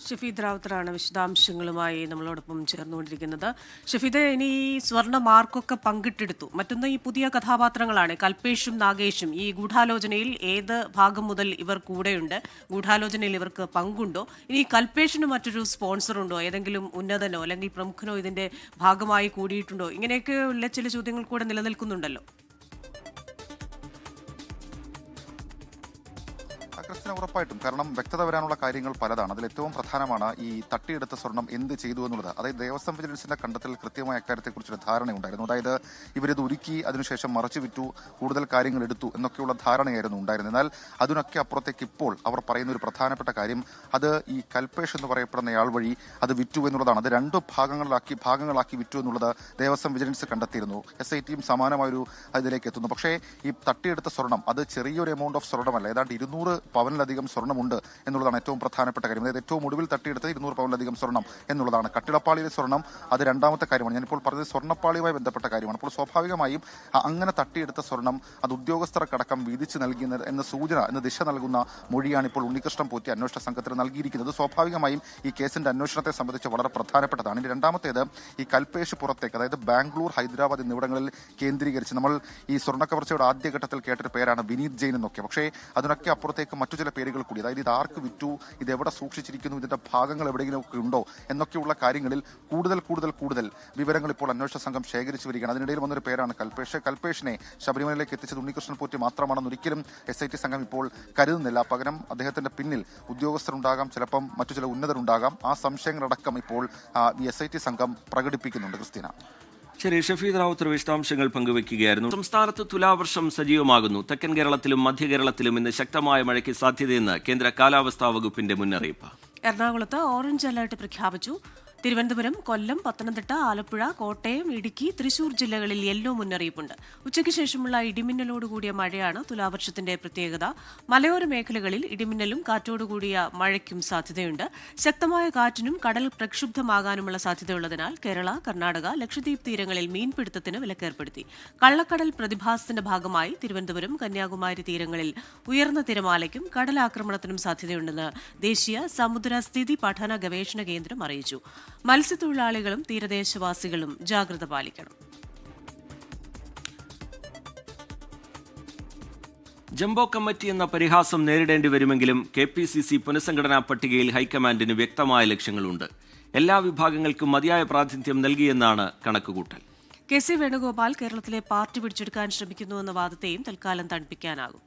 A: ഷഫീദ് റാവുത്തറാണ് വിശദാംശങ്ങളുമായി നമ്മളോടൊപ്പം ചേർന്നുകൊണ്ടിരിക്കുന്നത്. ഷഫീദ്, ഇനി ഈ സ്വർണ്ണ മാർക്കൊക്കെ പങ്കിട്ടെടുത്തു. മറ്റൊന്ന് ഈ പുതിയ കഥാപാത്രങ്ങളാണ് കൽപേഷും നാഗേഷും. ഈ ഗൂഢാലോചനയിൽ ഏത് ഭാഗം മുതൽ ഇവർ കൂടെയുണ്ട്? ഗൂഢാലോചനയിൽ ഇവർക്ക് പങ്കുണ്ടോ? ഇനി കൽപേഷിന് മറ്റൊരു സ്പോൺസറുണ്ടോ? ഏതെങ്കിലും ഉന്നതനോ അല്ലെങ്കിൽ പ്രമുഖനോ ഇതിന്റെ ഭാഗമായി കൂടിയിട്ടുണ്ടോ? ഇങ്ങനെയൊക്കെയുള്ള ചില ചോദ്യങ്ങൾ കൂടെ നിലനിൽക്കുന്നുണ്ടല്ലോ.
F: ക്രിസ്ത്യന, ഉറപ്പായിട്ടും. കാരണം വ്യക്തത വരാനുള്ള കാര്യങ്ങൾ പലതാണ്. അതിൽ ഏറ്റവും പ്രധാനമാണ് ഈ തട്ടിയെടുത്ത സ്വർണം എന്ത് ചെയ്തു എന്നുള്ളത്. അതായത് ദേവസ്വം വിജിലൻസിന്റെ കണ്ടെത്തൽ കൃത്യമായ അക്കാര്യത്തെക്കുറിച്ചൊരു ധാരണയുണ്ടായിരുന്നു. അതായത് ഇവരിത് ഉരുക്കി അതിനുശേഷം മറച്ചു വിറ്റു, കൂടുതൽ കാര്യങ്ങൾ എടുത്തു എന്നൊക്കെയുള്ള ധാരണയായിരുന്നു ഉണ്ടായിരുന്നത്. എന്നാൽ അതിനൊക്കെ അപ്പുറത്തേക്ക് ഇപ്പോൾ അവർ പറയുന്ന ഒരു പ്രധാനപ്പെട്ട കാര്യം അത് ഈ കൽപേഷ് എന്ന് പറയപ്പെടുന്നയാൾ വഴി അത് വിറ്റു എന്നുള്ളതാണ്. അത് 2 ഭാഗങ്ങളാക്കി വിറ്റു എന്നുള്ളത് ദേവസ്വം വിജിലൻസ് കണ്ടെത്തിയിരുന്നു. SITയും സമാനമായൊരു ഇതിലേക്ക് എത്തുന്നു. പക്ഷേ ഈ തട്ടിയെടുത്ത സ്വർണം അത് ചെറിയൊരു എമൗണ്ട് ഓഫ് സ്വർണ്ണമല്ല. ഏതാണ്ട് 200 പവനിലധികം സ്വർണ്ണമുണ്ട് എന്നുള്ളതാണ് ഏറ്റവും പ്രധാനപ്പെട്ട കാര്യം. അതായത് ഏറ്റവും ഒടുവിൽ തട്ടിയെടുത്തത് 200 പവനിലധികം സ്വർണ്ണം എന്നുള്ളതാണ്. കട്ടിടപ്പാളിയിലെ സ്വർണ്ണം അത് രണ്ടാമത്തെ കാര്യമാണ്. ഞാനിപ്പോൾ പറഞ്ഞത് സ്വർണ്ണപ്പാളിയുമായി ബന്ധപ്പെട്ട കാര്യമാണ്. അപ്പോൾ സ്വാഭാവികമായും അങ്ങനെ തട്ടിയെടുത്ത സ്വർണം അത് ഉദ്യോഗസ്ഥർക്കടക്കം വീതിച്ച് നൽകിയ എന്ന ദിശ നൽകുന്ന മൊഴിയാണ് ഇപ്പോൾ ഉണ്ണികൃഷ്ണൻ പോറ്റി അന്വേഷണ സംഘത്തിന് നൽകിയിരിക്കുന്നത്. സ്വാഭാവികമായും ഈ കേസിന്റെ അന്വേഷണത്തെ സംബന്ധിച്ച് വളരെ പ്രധാനപ്പെട്ടതാണ്. ഇനി രണ്ടാമത്തേത് ഈ കൽപേഷ് പുറത്തേക്ക്, അതായത് ബാംഗ്ലൂർ, ഹൈദരാബാദ് എന്നിവിടങ്ങളിൽ കേന്ദ്രീകരിച്ച് നമ്മൾ ഈ സ്വർണ്ണ കവർച്ചയുടെ ആദ്യഘട്ടത്തിൽ കേട്ടൊരു പേരാണ് വിനീത് ജെയിൻ എന്നൊക്കെ. പക്ഷേ അതിനൊക്കെ അപ്പുറത്തേക്ക് മറ്റു ചില പേരുകൾ കൂടി, അതായത് ഇത് ആർക്ക് വിറ്റു, ഇത് എവിടെ സൂക്ഷിച്ചിരിക്കുന്നു, ഇതിന്റെ ഭാഗങ്ങൾ എവിടെയെങ്കിലുമൊക്കെ ഉണ്ടോ എന്നൊക്കെയുള്ള കാര്യങ്ങളിൽ കൂടുതൽ വിവരങ്ങൾ ഇപ്പോൾ അന്വേഷണ സംഘം ശേഖരിച്ചു വരികയാണ്. അതിനിടയിൽ വന്നൊരു പേരാണ് കൽപേഷിനെ ശബരിമലയിലേക്ക് എത്തിച്ചത് ഉണ്ണികൃഷ്ണൻ പോറ്റി മാത്രമാണെന്ന് ഒരിക്കലും SIT സംഘം ഇപ്പോൾ കരുതുന്നില്ല. പകരം അദ്ദേഹത്തിന്റെ പിന്നിൽ ഉദ്യോഗസ്ഥരുണ്ടാകാം, ചിലപ്പം മറ്റു ചില ഉന്നതരുണ്ടാകാം. ആ സംശയങ്ങളടക്കം ഇപ്പോൾ ഈ SIT സംഘം പ്രകടിപ്പിക്കുന്നുണ്ട്. ക്രിസ്റ്റീന.
B: ശരി, ഷഫീദ് റാവുത്തർ വിശദാംശങ്ങൾ പങ്കുവയ്ക്കുകയായിരുന്നു. സംസ്ഥാനത്ത് തുലാവർഷം സജീവമാകുന്നു. തെക്കൻ കേരളത്തിലും മധ്യ കേരളത്തിലും ഇന്ന് ശക്തമായ മഴയ്ക്ക് സാധ്യതയെന്ന് കേന്ദ്ര കാലാവസ്ഥാ വകുപ്പിന്റെ മുന്നറിയിപ്പ്.
A: എറണാകുളത്ത് ഓറഞ്ച് അലർട്ട് പ്രഖ്യാപിച്ചു. തിരുവനന്തപുരം, കൊല്ലം, പത്തനംതിട്ട, ആലപ്പുഴ, കോട്ടയം, ഇടുക്കി, തൃശൂർ ജില്ലകളിൽ യെല്ലോ മുന്നറിയിപ്പുണ്ട്. ഉച്ചയ്ക്ക് ശേഷമുള്ള ഇടിമിന്നലോടുകൂടിയ മഴയാണ് തുലാവർഷത്തിന്റെ പ്രത്യേകത. മലയോര മേഖലകളിൽ ഇടിമിന്നലും കാറ്റോടുകൂടിയ മഴയ്ക്കും സാധ്യതയുണ്ട്. ശക്തമായ കാറ്റിനും കടൽ പ്രക്ഷുബ്ധമാകാനുമുള്ള സാധ്യതയുള്ളതിനാൽ കേരള, കർണാടക, ലക്ഷദ്വീപ് തീരങ്ങളിൽ മീൻപിടുത്തത്തിന് വിലക്കേർപ്പെടുത്തി. കള്ളക്കടൽ പ്രതിഭാസത്തിന്റെ ഭാഗമായി തിരുവനന്തപുരം, കന്യാകുമാരി തീരങ്ങളിൽ ഉയർന്ന തിരമാലയ്ക്കും കടലാക്രമണത്തിനും സാധ്യതയുണ്ടെന്ന് ദേശീയ സമുദ്ര സ്ഥിതി പഠന ഗവേഷണ കേന്ദ്രം അറിയിച്ചു. മത്സ്യത്തൊഴിലാളികളും തീരദേശവാസികളും ജാഗ്രത പാലിക്കണം.
B: ജംബോ കമ്മിറ്റി എന്ന പരിഹാസം നേരിടേണ്ടി വരുമെങ്കിലും KPCC പുനഃസംഘടനാ പട്ടികയിൽ ഹൈക്കമാൻഡിന് വ്യക്തമായ ലക്ഷ്യങ്ങളുണ്ട്. എല്ലാ വിഭാഗങ്ങൾക്കും മതിയായ പ്രാതിനിധ്യം നൽകിയെന്നാണ് കണക്കുകൂട്ടൽ.
A: KC വേണുഗോപാൽ കേരളത്തിലെ പാർട്ടി പിടിച്ചെടുക്കാൻ ശ്രമിക്കുന്നുവെന്ന വാദത്തെയും തൽക്കാലം തണുപ്പിക്കാനാകും.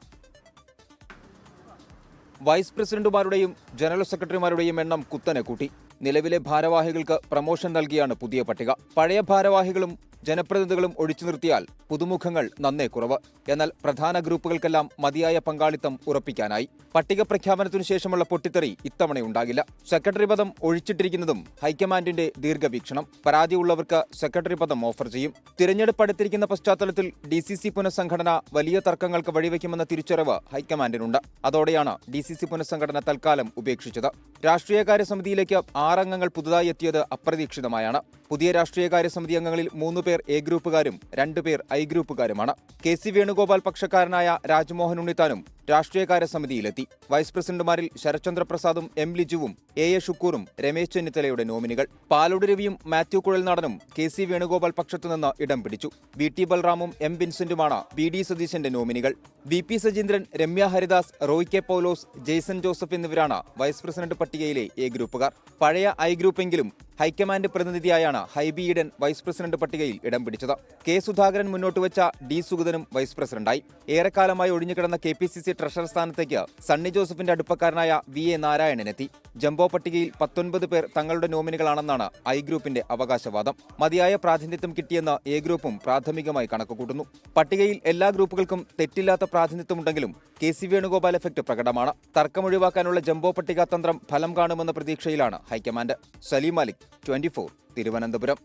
G: വൈസ് പ്രസിഡന്റുമാരുടെയും ജനറൽ സെക്രട്ടറിമാരുടെയും എണ്ണം കുത്തനെ കൂട്ടി. നിലവിലെ ഭാരവാഹികൾക്ക് പ്രമോഷൻ നൽകിയാണ് പുതിയ പട്ടിക. പഴയ ഭാരവാഹികളും ജനപ്രതിനിധികളും ഒഴിച്ചു നിർത്തിയാൽ പുതുമുഖങ്ങൾ നന്നേ കുറവ്. എന്നാൽ പ്രധാന ഗ്രൂപ്പുകൾക്കെല്ലാം മതിയായ പങ്കാളിത്തം ഉറപ്പിക്കാനായി. പട്ടിക പ്രഖ്യാപനത്തിനു ശേഷമുള്ള പൊട്ടിത്തെറി ഇത്തവണയുണ്ടാകില്ല. സെക്രട്ടറി പദം ഒഴിച്ചിട്ടിരിക്കുന്നതും ഹൈക്കമാൻഡിന്റെ ദീർഘവീക്ഷണം. പരാതിയുള്ളവർക്ക് സെക്രട്ടറി പദം ഓഫർ ചെയ്യും. തിരഞ്ഞെടുപ്പ് അടുത്തിരിക്കുന്ന പശ്ചാത്തലത്തിൽ DCC പുനഃസംഘടന വലിയ തർക്കങ്ങൾക്ക് വഴിവെക്കുമെന്ന തിരിച്ചറിവ് ഹൈക്കമാൻഡിനുണ്ട്. അതോടെയാണ് DCC പുനഃസംഘടന തൽക്കാലം ഉപേക്ഷിച്ചത്. രാഷ്ട്രീയകാര്യ സമിതിയിലേക്ക് 6 അംഗങ്ങൾ പുതുതായി എത്തിയത് അപ്രതീക്ഷിതമായാണ്. പുതിയ രാഷ്ട്രീയകാര്യ സമിതി അംഗങ്ങളിൽ 3 പേർ A ഗ്രൂപ്പുകാരും 2 പേർ I ഗ്രൂപ്പുകാരുമാണ്. KC വേണുഗോപാൽ പക്ഷക്കാരനായ രാജ്മോഹൻ ഉണ്ണിത്താനും രാഷ്ട്രീയകാര്യ സമിതിയിലെത്തി. വൈസ് പ്രസിഡന്റുമാരിൽ ശരത്ചന്ദ്ര പ്രസാദും എം ലിജുവും എ ഷുക്കൂറും രമേശ് ചെന്നിത്തലയുടെ നോമിനികൾ. പാലോട് രവിയും മാത്യു കുഴൽനാടനും കെ സി വേണുഗോപാൽ പക്ഷത്തുനിന്ന് ഇടം പിടിച്ചു. വി ടി ബൽറാമും എം വിൻസെന്റുമാണ് വി ഡി സതീശന്റെ നോമിനികൾ. V P Sajeendran, Ramya Haridas, Roy K Paulose, Jaison Joseph എന്നിവരാണ് വൈസ് പ്രസിഡന്റ് പട്ടികയിലെ എ ഗ്രൂപ്പുകാർ. പഴയ ഐ ഗ്രൂപ്പെങ്കിലും ഹൈക്കമാൻഡ് പ്രതിനിധിയായാണ് ഹൈബി ഈഡൻ വൈസ് പ്രസിഡന്റ് പട്ടികയിൽ ഇടം പിടിച്ചത്. കെ സുധാകരൻ മുന്നോട്ടുവച്ച ഡി സുഗതനും വൈസ് പ്രസിഡന്റായി. ഏറെക്കാലമായി ഒഴിഞ്ഞുകിടന്ന KPCC ട്രഷറർ സ്ഥാനത്തേക്ക് സണ്ണി ജോസഫിന്റെ അടുപ്പക്കാരനായ VA നാരായണനെത്തി. ജംബോ പട്ടികയിൽ 19 പേർ തങ്ങളുടെ നോമിനികളാണെന്നാണ് ഐ ഗ്രൂപ്പിന്റെ അവകാശവാദം. മതിയായ പ്രാതിനിധ്യം കിട്ടിയെന്ന് എ ഗ്രൂപ്പും പ്രാഥമികമായി കണക്കുകൂട്ടുന്നു. പട്ടികയിൽ എല്ലാ ഗ്രൂപ്പുകൾക്കും തെറ്റില്ലാത്ത പ്രാതിനിധ്യമുണ്ടെങ്കിലും കെ സി വേണുഗോപാൽ എഫക്ട് പ്രകടമാണ്. തർക്കമൊഴിവാക്കാനുള്ള ജംബോ പട്ടിക തന്ത്രം ഫലം കാണുമെന്ന പ്രതീക്ഷയിലാണ് ഹൈക്കമാൻഡ്. സലീം മാലിക്, 24, തിരുവനന്തപുരം.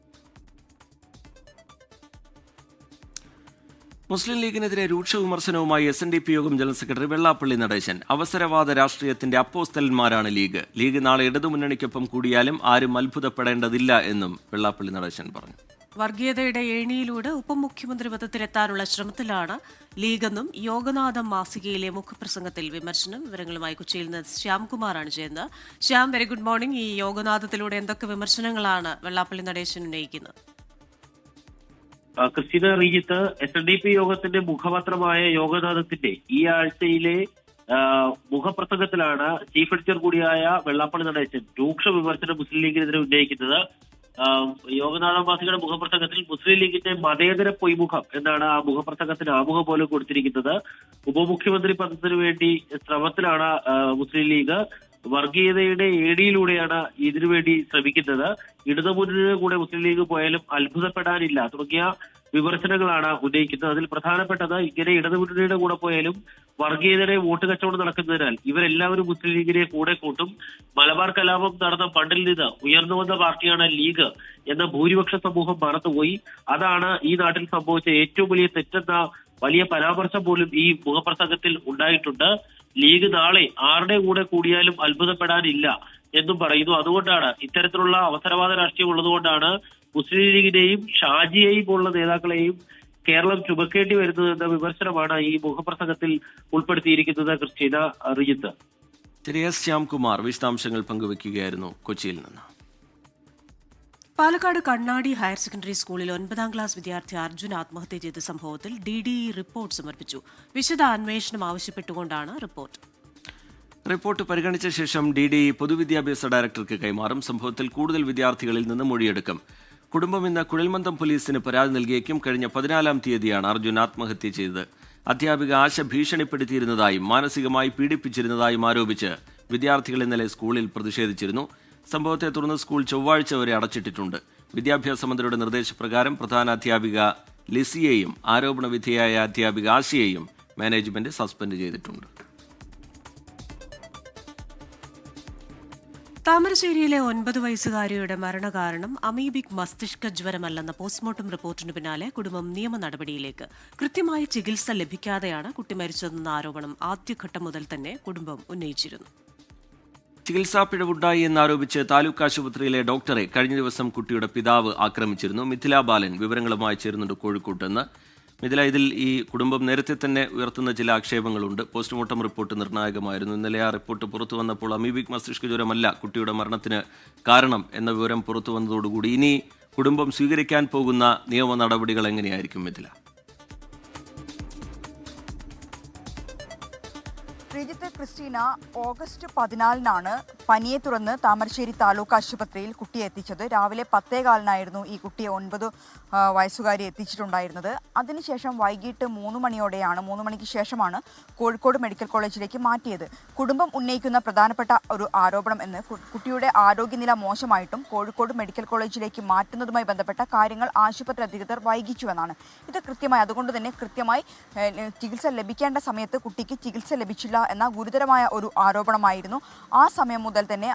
B: മുസ്ലിം ലീഗിനെതിരെ രൂക്ഷ വിമർശനവുമായി SNDP യോഗം ജനറൽ സെക്രട്ടറി വെള്ളാപ്പള്ളി നടേശൻ. അവസരവാദ രാഷ്ട്രീയത്തിന്റെ അപ്പോസ്തലന്മാരാണ് ലീഗ്. ലീഗ് നാളെ ഇടതുമുന്നണിക്കൊപ്പം കൂടിയാലും ആരും അത്ഭുതപ്പെടേണ്ടതില്ല എന്നും വെള്ളാപ്പള്ളി നടേശൻ പറഞ്ഞു.
A: വർഗീയതയുടെ ഏണിയിലൂടെ ഉപമുഖ്യമന്ത്രി പദത്തിലെത്താനുള്ള ശ്രമത്തിലാണ് ലീഗെന്നും യോഗനാഥം മാസികയിലെ മുഖപ്രസംഗത്തിൽ വിമർശനം. വിവരങ്ങളുമായി കൊച്ചിയിൽ നിന്ന് ശ്യാംകുമാറാണ് ചെയ്യുന്നത്. Shyam, very good morning. ഈ യോഗനാഥത്തിലൂടെ എന്തൊക്കെ വിമർശനങ്ങളാണ് വെള്ളാപ്പള്ളി നടേശൻ ഉന്നയിക്കുന്നത്?
H: ക്രിസ്ത്യന റീജിത്ത്, SNDP യോഗത്തിന്റെ മുഖപത്രമായ യോഗനാഥത്തിന്റെ ഈ ആഴ്ചയിലെ മുഖപ്രസംഗത്തിലാണ് ചീഫ് എഡിറ്റർ കൂടിയായ വെള്ളാപ്പള്ളി നടേശൻ രൂക്ഷ വിമർശനം മുസ്ലിം ലീഗിനെതിരെ ഉന്നയിക്കുന്നത്. യോഗനാഥ മാസികയുടെ മുഖപ്രസംഗത്തിൽ മുസ്ലിം ലീഗിന്റെ മതേതര പൊയ്മുഖം എന്നാണ് ആ മുഖപ്രസംഗത്തിന് ആമുഖം പോലെ കൊടുത്തിരിക്കുന്നത്. ഉപമുഖ്യമന്ത്രി പദത്തിനു വേണ്ടി ശ്രമത്തിലാണ് മുസ്ലിം ലീഗ്. വർഗീയതയുടെ ഏടിയിലൂടെയാണ് ഇതിനുവേണ്ടി ശ്രമിക്കുന്നത്. ഇടതുമുന്നണിയുടെ കൂടെ മുസ്ലിം ലീഗ് പോയാലും അത്ഭുതപ്പെടാനില്ല തുടങ്ങിയ വിമർശനങ്ങളാണ് ഉന്നയിക്കുന്നത്. അതിൽ പ്രധാനപ്പെട്ടത്, ഇങ്ങനെ ഇടതുമുന്നണിയുടെ കൂടെ പോയാലും വർഗീയതയുടെ വോട്ട് കച്ചവടം നടക്കുന്നതിനാൽ ഇവരെല്ലാവരും മുസ്ലിം ലീഗിനെ കൂടെ കൂട്ടും. മലബാർ കലാപം നടന്ന ഫണ്ടിൽ നിന്ന് ഉയർന്നു വന്ന പാർട്ടിയാണ് ലീഗ് എന്ന ഭൂരിപക്ഷ സമൂഹം മറന്നുപോയി. അതാണ് ഈ നാട്ടിൽ സംഭവിച്ച ഏറ്റവും വലിയ തെറ്റെന്ന വലിയ പരാമർശം പോലും ഈ മുഖപ്രസംഗത്തിൽ ഉണ്ടായിട്ടുണ്ട്. ലീഗ് നാളെ ആരുടെ കൂടെ കൂടിയാലും അത്ഭുതപ്പെടാനില്ല എന്നും പറയുന്നു. അതുകൊണ്ടാണ് ഇത്തരത്തിലുള്ള അവസരവാദ രാഷ്ട്രീയം ഉള്ളതുകൊണ്ടാണ് മുസ്ലിം ലീഗിനെയും ഷാജിയെയും പോലുള്ള നേതാക്കളെയും കേരളം ചുമക്കേണ്ടി വരുന്നത് എന്ന വിമർശനമാണ് ഈ മുഖപ്രസംഗത്തിൽ ഉൾപ്പെടുത്തിയിരിക്കുന്നത്. ക്രിസ്റ്റീന റിജിത്ത്.
B: ശ്യാംകുമാർ വിശദാംശങ്ങൾ പങ്കുവയ്ക്കുകയായിരുന്നു കൊച്ചിയിൽ നിന്ന്.
A: പാലക്കാട് കണ്ണാടി ഹയർ സെക്കൻഡറി സ്കൂളിൽ 9ാം ക്ലാസ് വിദ്യാർത്ഥി അർജുൻ ആത്മഹത്യ ചെയ്ത സംഭവത്തിൽ DDE റിപ്പോർട്ട് സമർപ്പിച്ചു. വിശദ അന്വേഷണം ആവശ്യപ്പെട്ടുകൊണ്ടാണ് റിപ്പോർട്ട്.
B: റിപ്പോർട്ട് പരിഗണിച്ച ശേഷം DDE പൊതുവിദ്യാഭ്യാസ ഡയറക്ടർക്ക് കൈമാറും. സംഭവത്തിൽ കൂടുതൽ വിദ്യാർത്ഥികളിൽ നിന്ന് മൊഴിയെടുക്കും. കുടുംബം ഇന്ന് കുഴൽമന്ദം പോലീസിന് പരാതി നൽകിയേക്കും. കഴിഞ്ഞ 14-ാം തീയതിയാണ് അർജുൻ ആത്മഹത്യ ചെയ്തത്. അധ്യാപിക ആശ ഭീഷണിപ്പെടുത്തിയിരുന്നതായും മാനസികമായി പീഡിപ്പിച്ചിരുന്നതായും ആരോപിച്ച് വിദ്യാർത്ഥികൾ ഇന്നലെ സ്കൂളിൽ പ്രതിഷേധിച്ചിരുന്നു. സംഭവത്തെ തുടർന്ന് സ്കൂൾ ചൊവ്വാഴ്ച വരെ അടച്ചിട്ടിട്ടുണ്ട്. വിദ്യാഭ്യാസ മന്ത്രിയുടെ നിർദ്ദേശപ്രകാരം പ്രധാന അധ്യാപിക ലിസിയെയും ആരോപണ വിധേയായ അധ്യാപിക ആശയെയും മാനേജ്മെന്റ് സസ്പെൻഡ് ചെയ്തിട്ടുണ്ട്.
A: താമരശ്ശേരിയിലെ 9 വയസ്സുകാരിയുടെ മരണകാരണം അമീബിക് മസ്തിഷ്ക ജ്വരമല്ലെന്ന പോസ്റ്റ്മോർട്ടം റിപ്പോർട്ടിന് പിന്നാലെ കുടുംബം നിയമ നടപടിയിലേക്ക്. കൃത്യമായ ചികിത്സ ലഭിക്കാതെയാണ് കുട്ടി മരിച്ചതെന്ന ആരോപണം ആദ്യഘട്ടം മുതൽ തന്നെ കുടുംബം ഉന്നയിച്ചിരുന്നു.
B: ചികിത്സാ പിഴവുണ്ടായി എന്നാരോപിച്ച് താലൂക്ക് ആശുപത്രിയിലെ ഡോക്ടറെ കഴിഞ്ഞ ദിവസം കുട്ടിയുടെ പിതാവ് ആക്രമിച്ചിരുന്നു. മിഥില ബാലൻ വിവരങ്ങളുമായി ചേരുന്നുണ്ട് കോഴിക്കോട്ട് നിന്ന്. മിഥില, ഇതിൽ ഈ കുടുംബം നേരത്തെ തന്നെ ഉയർത്തുന്ന ചില ആക്ഷേപങ്ങളുണ്ട്. Postmortem report നിർണായകമായിരുന്നു. ഇന്നലെ ആ റിപ്പോർട്ട് പുറത്തു വന്നപ്പോൾ അമീബിക് മസ്തിഷ്ക ജ്വരമല്ല കുട്ടിയുടെ മരണത്തിന് കാരണം എന്ന വിവരം പുറത്തു വന്നതോടുകൂടി ഇനി കുടുംബം സ്വീകരിക്കാൻ പോകുന്ന നിയമ നടപടികൾ എങ്ങനെയായിരിക്കും മിഥില?
I: ശ്രീജിത്ത്, ക്രിസ്റ്റീന, ഓഗസ്റ്റ് 14-നാണ് പനിയെ തുടർന്ന് താമരശ്ശേരി താലൂക്ക് ആശുപത്രിയിൽ കുട്ടിയെ എത്തിച്ചത്. രാവിലെ 10:15 ഈ കുട്ടിയെ 9 വയസ്സുകാരി എത്തിച്ചിട്ടുണ്ടായിരുന്നത്. അതിനുശേഷം വൈകിട്ട് 3 മണിക്ക് ശേഷമാണ് കോഴിക്കോട് മെഡിക്കൽ കോളേജിലേക്ക് മാറ്റിയത്. കുടുംബം ഉന്നയിക്കുന്ന പ്രധാനപ്പെട്ട ഒരു ആരോപണം എന്ന് കുട്ടിയുടെ ആരോഗ്യനില മോശമായിട്ടും കോഴിക്കോട് മെഡിക്കൽ കോളേജിലേക്ക് മാറ്റുന്നതുമായി ബന്ധപ്പെട്ട കാര്യങ്ങൾ ആശുപത്രി അധികൃതർ വൈകിച്ചുവെന്നാണ്. ഇത് അതുകൊണ്ട് തന്നെ കൃത്യമായി ചികിത്സ ലഭിക്കേണ്ട സമയത്ത് കുട്ടിക്ക് ചികിത്സ ലഭിച്ചില്ല എന്ന ഗുരുതരമായ ഒരു ആരോപണമായിരുന്നു ആ സമയം മുതൽ തന്നെ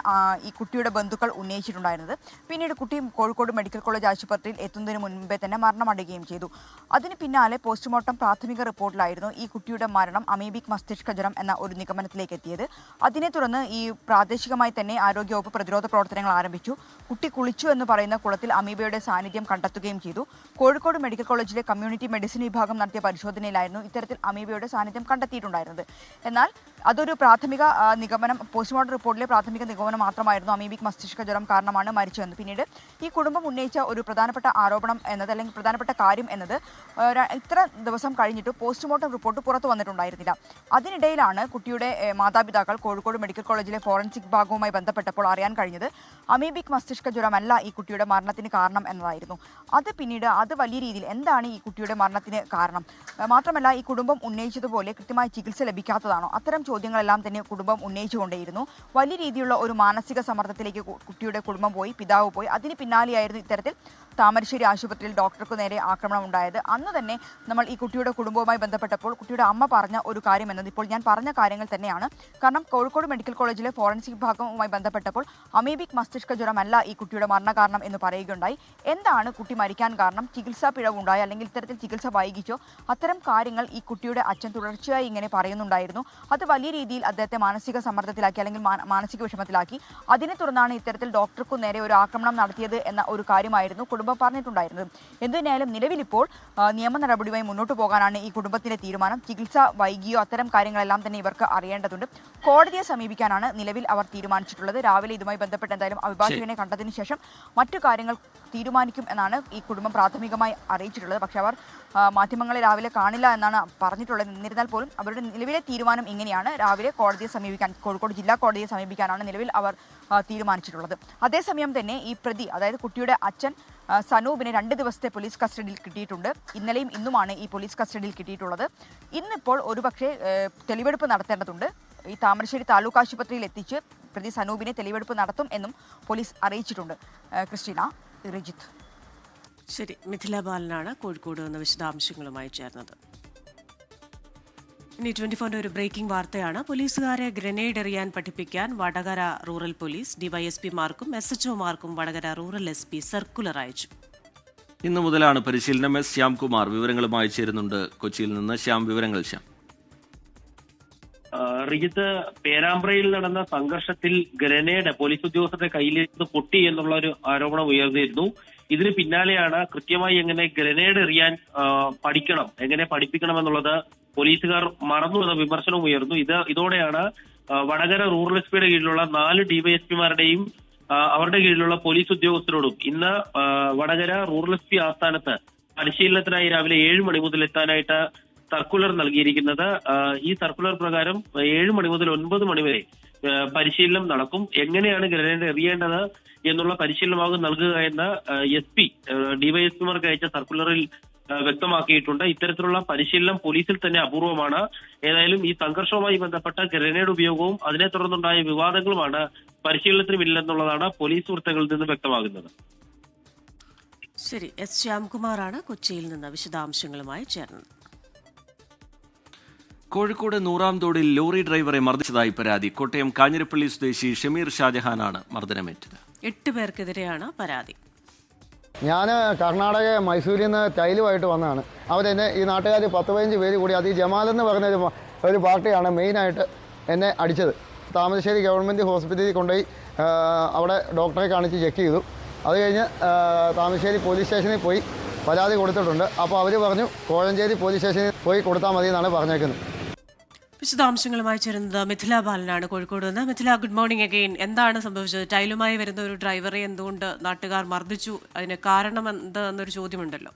I: ഈ കുട്ടിയുടെ ബന്ധുക്കൾ ഉന്നയിച്ചിട്ടുണ്ടായിരുന്നത്. പിന്നീട് കുട്ടി കോഴിക്കോട് മെഡിക്കൽ കോളേജ് ആശുപത്രിയിൽ എത്തുന്നതിന് മുൻപേ തന്നെ മരണമടയുകയും ചെയ്തു. അതിന് പിന്നാലെ പോസ്റ്റ്മോർട്ടം പ്രാഥമിക റിപ്പോർട്ടിലായിരുന്നു ഈ കുട്ടിയുടെ മരണം അമീബിക് മസ്തിഷ്ക ജ്വരം എന്ന ഒരു നിഗമനത്തിലേക്ക് എത്തിയത്. അതിനെ തുടർന്ന് ഈ പ്രാദേശികമായി തന്നെ ആരോഗ്യവകുപ്പ് പ്രതിരോധ പ്രവർത്തനങ്ങൾ ആരംഭിച്ചു. കുട്ടി കുളിച്ചു എന്ന് പറയുന്ന കുളത്തിൽ അമീബയുടെ സാന്നിധ്യം കണ്ടെത്തുകയും ചെയ്തു. കോഴിക്കോട് മെഡിക്കൽ കോളേജിലെ കമ്മ്യൂണിറ്റി മെഡിസിൻ വിഭാഗം നടത്തിയ പരിശോധനയിലായിരുന്നു ഇത്തരത്തിൽ അമീബയുടെ സാന്നിധ്യം കണ്ടെത്തിയിട്ടുണ്ടായിരുന്നത്. എന്നാൽ അതൊരു പ്രാഥമിക നിഗമനം, പോസ്റ്റ്മോർട്ടം റിപ്പോർട്ടിലെ പ്രാഥമിക നിഗമനം മാത്രമായിരുന്നു. അമീബിക് മസ്തിഷ്ക ജ്വരം കാരണമാണ് മരിച്ചതെന്ന്. പിന്നീട് ഈ കുടുംബം ഉന്നയിച്ച ഒരു പ്രധാനപ്പെട്ട ആരോപണം എന്നത്, അല്ലെങ്കിൽ പ്രധാനപ്പെട്ട കാര്യം എന്നത്, ഇത്ര ദിവസം കഴിഞ്ഞിട്ട് പോസ്റ്റ്മോർട്ടം റിപ്പോർട്ട് പുറത്തു വന്നിട്ടുണ്ടായിരുന്നില്ല. അതിനിടയിലാണ് കുട്ടിയുടെ മാതാപിതാക്കൾ കോഴിക്കോട് മെഡിക്കൽ കോളേജിലെ ഫോറൻസിക് വിഭാഗവുമായി ബന്ധപ്പെട്ടപ്പോൾ അറിയാൻ കഴിഞ്ഞത് അമീബിക് മസ്തിഷ്ക ജ്വരമല്ല ഈ കുട്ടിയുടെ മരണത്തിന് കാരണം എന്നതായിരുന്നു. അത് പിന്നീട് വലിയ രീതിയിൽ എന്താണ് ഈ കുട്ടിയുടെ മരണത്തിന് കാരണം, മാത്രമല്ല ഈ കുടുംബം ഉന്നയിച്ചതുപോലെ കൃത്യമായി ചികിത്സ ലഭിക്കാത്തതാണോ, അത്തരം ചോദ്യങ്ങളെല്ലാം തന്നെ കുടുംബം ഉന്നയിച്ചുകൊണ്ടേയിരുന്നു. വലിയ രീതിയിലുള്ള ഒരു മാനസിക സമ്മർദ്ദത്തിലേക്ക് കുട്ടിയുടെ കുടുംബം പോയി, പിതാവ് പോയി. അതിന് പിന്നാലെയായിരുന്നു ഇത്തരത്തിൽ താമരശ്ശേരി ആശുപത്രിയിൽ ഡോക്ടർക്ക് നേരെ ആക്രമണം ഉണ്ടായത്. അന്ന് തന്നെ നമ്മൾ ഈ കുട്ടിയുടെ കുടുംബവുമായി ബന്ധപ്പെട്ടപ്പോൾ കുട്ടിയുടെ അമ്മ പറഞ്ഞ ഒരു കാര്യം എന്നത് ഇപ്പോൾ ഞാൻ പറഞ്ഞ കാര്യങ്ങൾ തന്നെയാണ്. കാരണം കോഴിക്കോട് മെഡിക്കൽ കോളേജിലെ ഫോറൻസിക് വിഭാഗവുമായി ബന്ധപ്പെട്ടപ്പോൾ അമീബിക് മസ്തിഷ്ക ജ്വരമല്ല ഈ കുട്ടിയുടെ മരണകാരണം എന്ന് പറയുകയുണ്ടായി. എന്താണ് കുട്ടി മരിക്കാൻ കാരണം, ചികിത്സാ പിഴവുണ്ടായോ അല്ലെങ്കിൽ ഇത്തരത്തിൽ ചികിത്സ വൈകിച്ചോ, അത്തരം കാര്യങ്ങൾ ഈ കുട്ടിയുടെ അച്ഛൻ തുടർച്ചയായി ഇങ്ങനെ പറയുന്നുണ്ടായിരുന്നു. അത് വലിയ രീതിയിൽ അദ്ദേഹത്തെ മാനസിക സമ്മർദ്ദത്തിലാക്കി, അല്ലെങ്കിൽ മാനസിക വിഷമത്തിലാക്കി. അതിനെ തുടർന്നാണ് ഇത്തരത്തിൽ ഡോക്ടർക്കു നേരെ ഒരു ആക്രമണം നടത്തിയത് എന്ന ഒരു കാര്യമായിരുന്നു കുടുംബം പറഞ്ഞിട്ടുണ്ടായിരുന്നത്. എന്തിനായാലും നിലവിലിപ്പോൾ നിയമ നടപടിയുമായി മുന്നോട്ട് പോകാനാണ് ഈ കുടുംബത്തിന്റെ തീരുമാനം. ചികിത്സ വൈകിയോ അത്തരം കാര്യങ്ങളെല്ലാം തന്നെ ഇവർക്ക് അറിയേണ്ടതുണ്ട്. കോടതിയെ സമീപിക്കാനാണ് നിലവിൽ അവർ തീരുമാനിച്ചിട്ടുള്ളത്. രാവിലെ ഇതുമായി ബന്ധപ്പെട്ട് എന്തായാലും അഭിഭാഷകനെ കണ്ടതിന് ശേഷം മറ്റു കാര്യങ്ങൾ തീരുമാനിക്കും എന്നാണ് ഈ കുടുംബം പ്രാഥമികമായി അറിയിച്ചിട്ടുള്ളത്. പക്ഷേ അവർ മാധ്യമങ്ങളെ രാവിലെ കാണില്ല എന്നാണ് പറഞ്ഞിട്ടുള്ളത്. എന്നിരുന്നാൽ പോലും അവരുടെ നിലവിലെ തീരുമാനം ഇങ്ങനെയാണ്. രാവിലെ കോടതിയെ സമീപിക്കാൻ, കോഴിക്കോട് ജില്ലാ കോടതിയെ സമീപിക്കാനാണ് നിലവിൽ അവർ തീരുമാനിച്ചിട്ടുള്ളത്. അതേസമയം തന്നെ ഈ പ്രതി, അതായത് കുട്ടിയുടെ അച്ഛൻ സനൂപിനെ 2 ദിവസത്തെ പോലീസ് കസ്റ്റഡിയിൽ കിട്ടിയിട്ടുണ്ട്. ഇന്നലെയും ഇന്നുമാണ് ഈ പോലീസ് കസ്റ്റഡിയിൽ കിട്ടിയിട്ടുള്ളത്. ഇന്നിപ്പോൾ ഒരുപക്ഷെ തെളിവെടുപ്പ് നടത്തേണ്ടതുണ്ട്. ഈ താമരശ്ശേരി താലൂക്ക് ആശുപത്രിയിൽ എത്തിച്ച് പ്രതി സനൂപിനെ തെളിവെടുപ്പ് നടത്തും എന്നും പോലീസ് അറിയിച്ചിട്ടുണ്ട്. ക്രിസ്റ്റീന, റിജിത്ത്.
A: ശരി, മിഥില ബാലനാണ് കോഴിക്കോട് നിന്ന് വിശദാംശങ്ങളുമായി ചേർന്നത്. ഇനി 24 ഒരു ബ്രേക്കിംഗ് വാർത്തയാണ്. പോലീസുകാരെ ഗ്രനേഡ് എറിയാൻ പഠിപ്പിക്കാൻ വടകര റൂറൽ പോലീസ് ഡിവൈഎസ്പിമാർക്കും SHOമാർക്കും വടകര റൂറൽ SP സർക്കുലർ അയച്ചു.
B: ഇന്നു മുതലാണ് പരിശീലനം. S ശ്യാംകുമാർ വിവരങ്ങളുമായി ചേരുന്നുണ്ട് കൊച്ചിയിൽ നിന്ന്. ശ്യാം, വിവരങ്ങൾ. ശ്യാം.
H: റിജിത്ത്, പേരാമ്പ്രയിൽ നടന്ന സംഘർഷത്തിൽ ഗ്രനേഡ് പോലീസ് ഉദ്യോഗസ്ഥരുടെ കയ്യിൽ നിന്ന് പൊട്ടി എന്നുള്ള ഒരു ആരോപണം ഉയർന്നിരുന്നു. ഇതിന് പിന്നാലെയാണ് കൃത്യമായി എങ്ങനെ ഗ്രനേഡ് എറിയാൻ പഠിക്കണം, എങ്ങനെ പഠിപ്പിക്കണം എന്നുള്ളത് പോലീസുകാർ മറന്നു എന്ന വിമർശനവും ഉയർന്നു. ഇതോടെയാണ് വടകര റൂറൽ SP കീഴിലുള്ള 4 DYSPമാരുടെയും അവരുടെ കീഴിലുള്ള പോലീസ് ഉദ്യോഗസ്ഥരോടും ഇന്ന് വടകര റൂറൽ SP ആസ്ഥാനത്ത് പരിശീലനത്തിനായി രാവിലെ 7 മണി മുതൽ എത്താനായിട്ട് സർക്കുലർ നൽകിയിരിക്കുന്നത്. ഈ സർക്കുലർ പ്രകാരം 7 മണി മുതൽ 9 മണി വരെ പരിശീലനം നടക്കും. എങ്ങനെയാണ് ഗ്രനേഡ് എറിയേണ്ടത് എന്നുള്ള പരിശീലനമാകും നൽകുക എന്ന് SP DYSPമാർക്ക് അയച്ച സർക്കുലറിൽ വ്യക്തമാക്കിയിട്ടുണ്ട്. ഇത്തരത്തിലുള്ള പരിശീലനം പോലീസിൽ തന്നെ അപൂർവമാണ്. ഏതായാലും ഈ സംഘർഷവുമായി ബന്ധപ്പെട്ട ഗ്രനേഡ് ഉപയോഗവും അതിനെ തുടർന്നുണ്ടായ വിവാദങ്ങളുമാണ് പരിശീലനത്തിന് പിന്നിലെന്നുള്ളതാണ് പോലീസ് വൃത്തങ്ങളിൽ നിന്ന് വ്യക്തമാകുന്നത്.
A: ശരി, S ശ്യാംകുമാറാണ് കൊച്ചിയിൽ നിന്ന് വിശദാംശങ്ങളുമായി ചേർന്നത്.
B: കോഴിക്കോട് നൂറാംതോടിൽ ലോറി ഡ്രൈവറെ മർദ്ദിച്ചതായി പരാതി. കോട്ടയം കാഞ്ഞിരപ്പള്ളി സ്വദേശി ഷമീർ ഷാജഹാനാണ് മർദ്ദനമേറ്റത്. 8
A: പേർക്കെതിരെയാണ് പരാതി.
J: ഞാൻ കർണാടക മൈസൂരിൽ നിന്ന് ടൈലുമായിട്ട് വന്നതാണ്. അവരെന്നെ ഈ നാട്ടുകാർ 10-15 പേര് കൂടി, അത് ഈ ജമാലെന്ന് പറഞ്ഞ ഒരു പാർട്ടിയാണ് മെയിനായിട്ട് എന്നെ അടിച്ചത്. താമരശ്ശേരി ഗവൺമെൻറ് ഹോസ്പിറ്റലിൽ കൊണ്ടുപോയി അവിടെ ഡോക്ടറെ കാണിച്ച് ചെക്ക് ചെയ്തു. അത് കഴിഞ്ഞ് താമരശ്ശേരി പോലീസ് സ്റ്റേഷനിൽ പോയി പരാതി കൊടുത്തിട്ടുണ്ട്. അപ്പോൾ അവർ പറഞ്ഞു കോഴഞ്ചേരി പോലീസ് സ്റ്റേഷനിൽ പോയി കൊടുത്താൽ മതി എന്നാണ് പറഞ്ഞേക്കുന്നത്.
A: വിശദാംശങ്ങളുമായി ചേരുന്നത് മിഥില ബാലനാണ് കോഴിക്കോട് നിന്ന്. Mithila, good morning again. എന്താണ് സംഭവിച്ചത്? ടൈലുമായി വരുന്ന ഒരു ഡ്രൈവറെ എന്തുകൊണ്ട് നാട്ടുകാർ മർദ്ദിച്ചു? അതിന് കാരണം എന്ത് എന്നൊരു ചോദ്യമുണ്ടല്ലോ.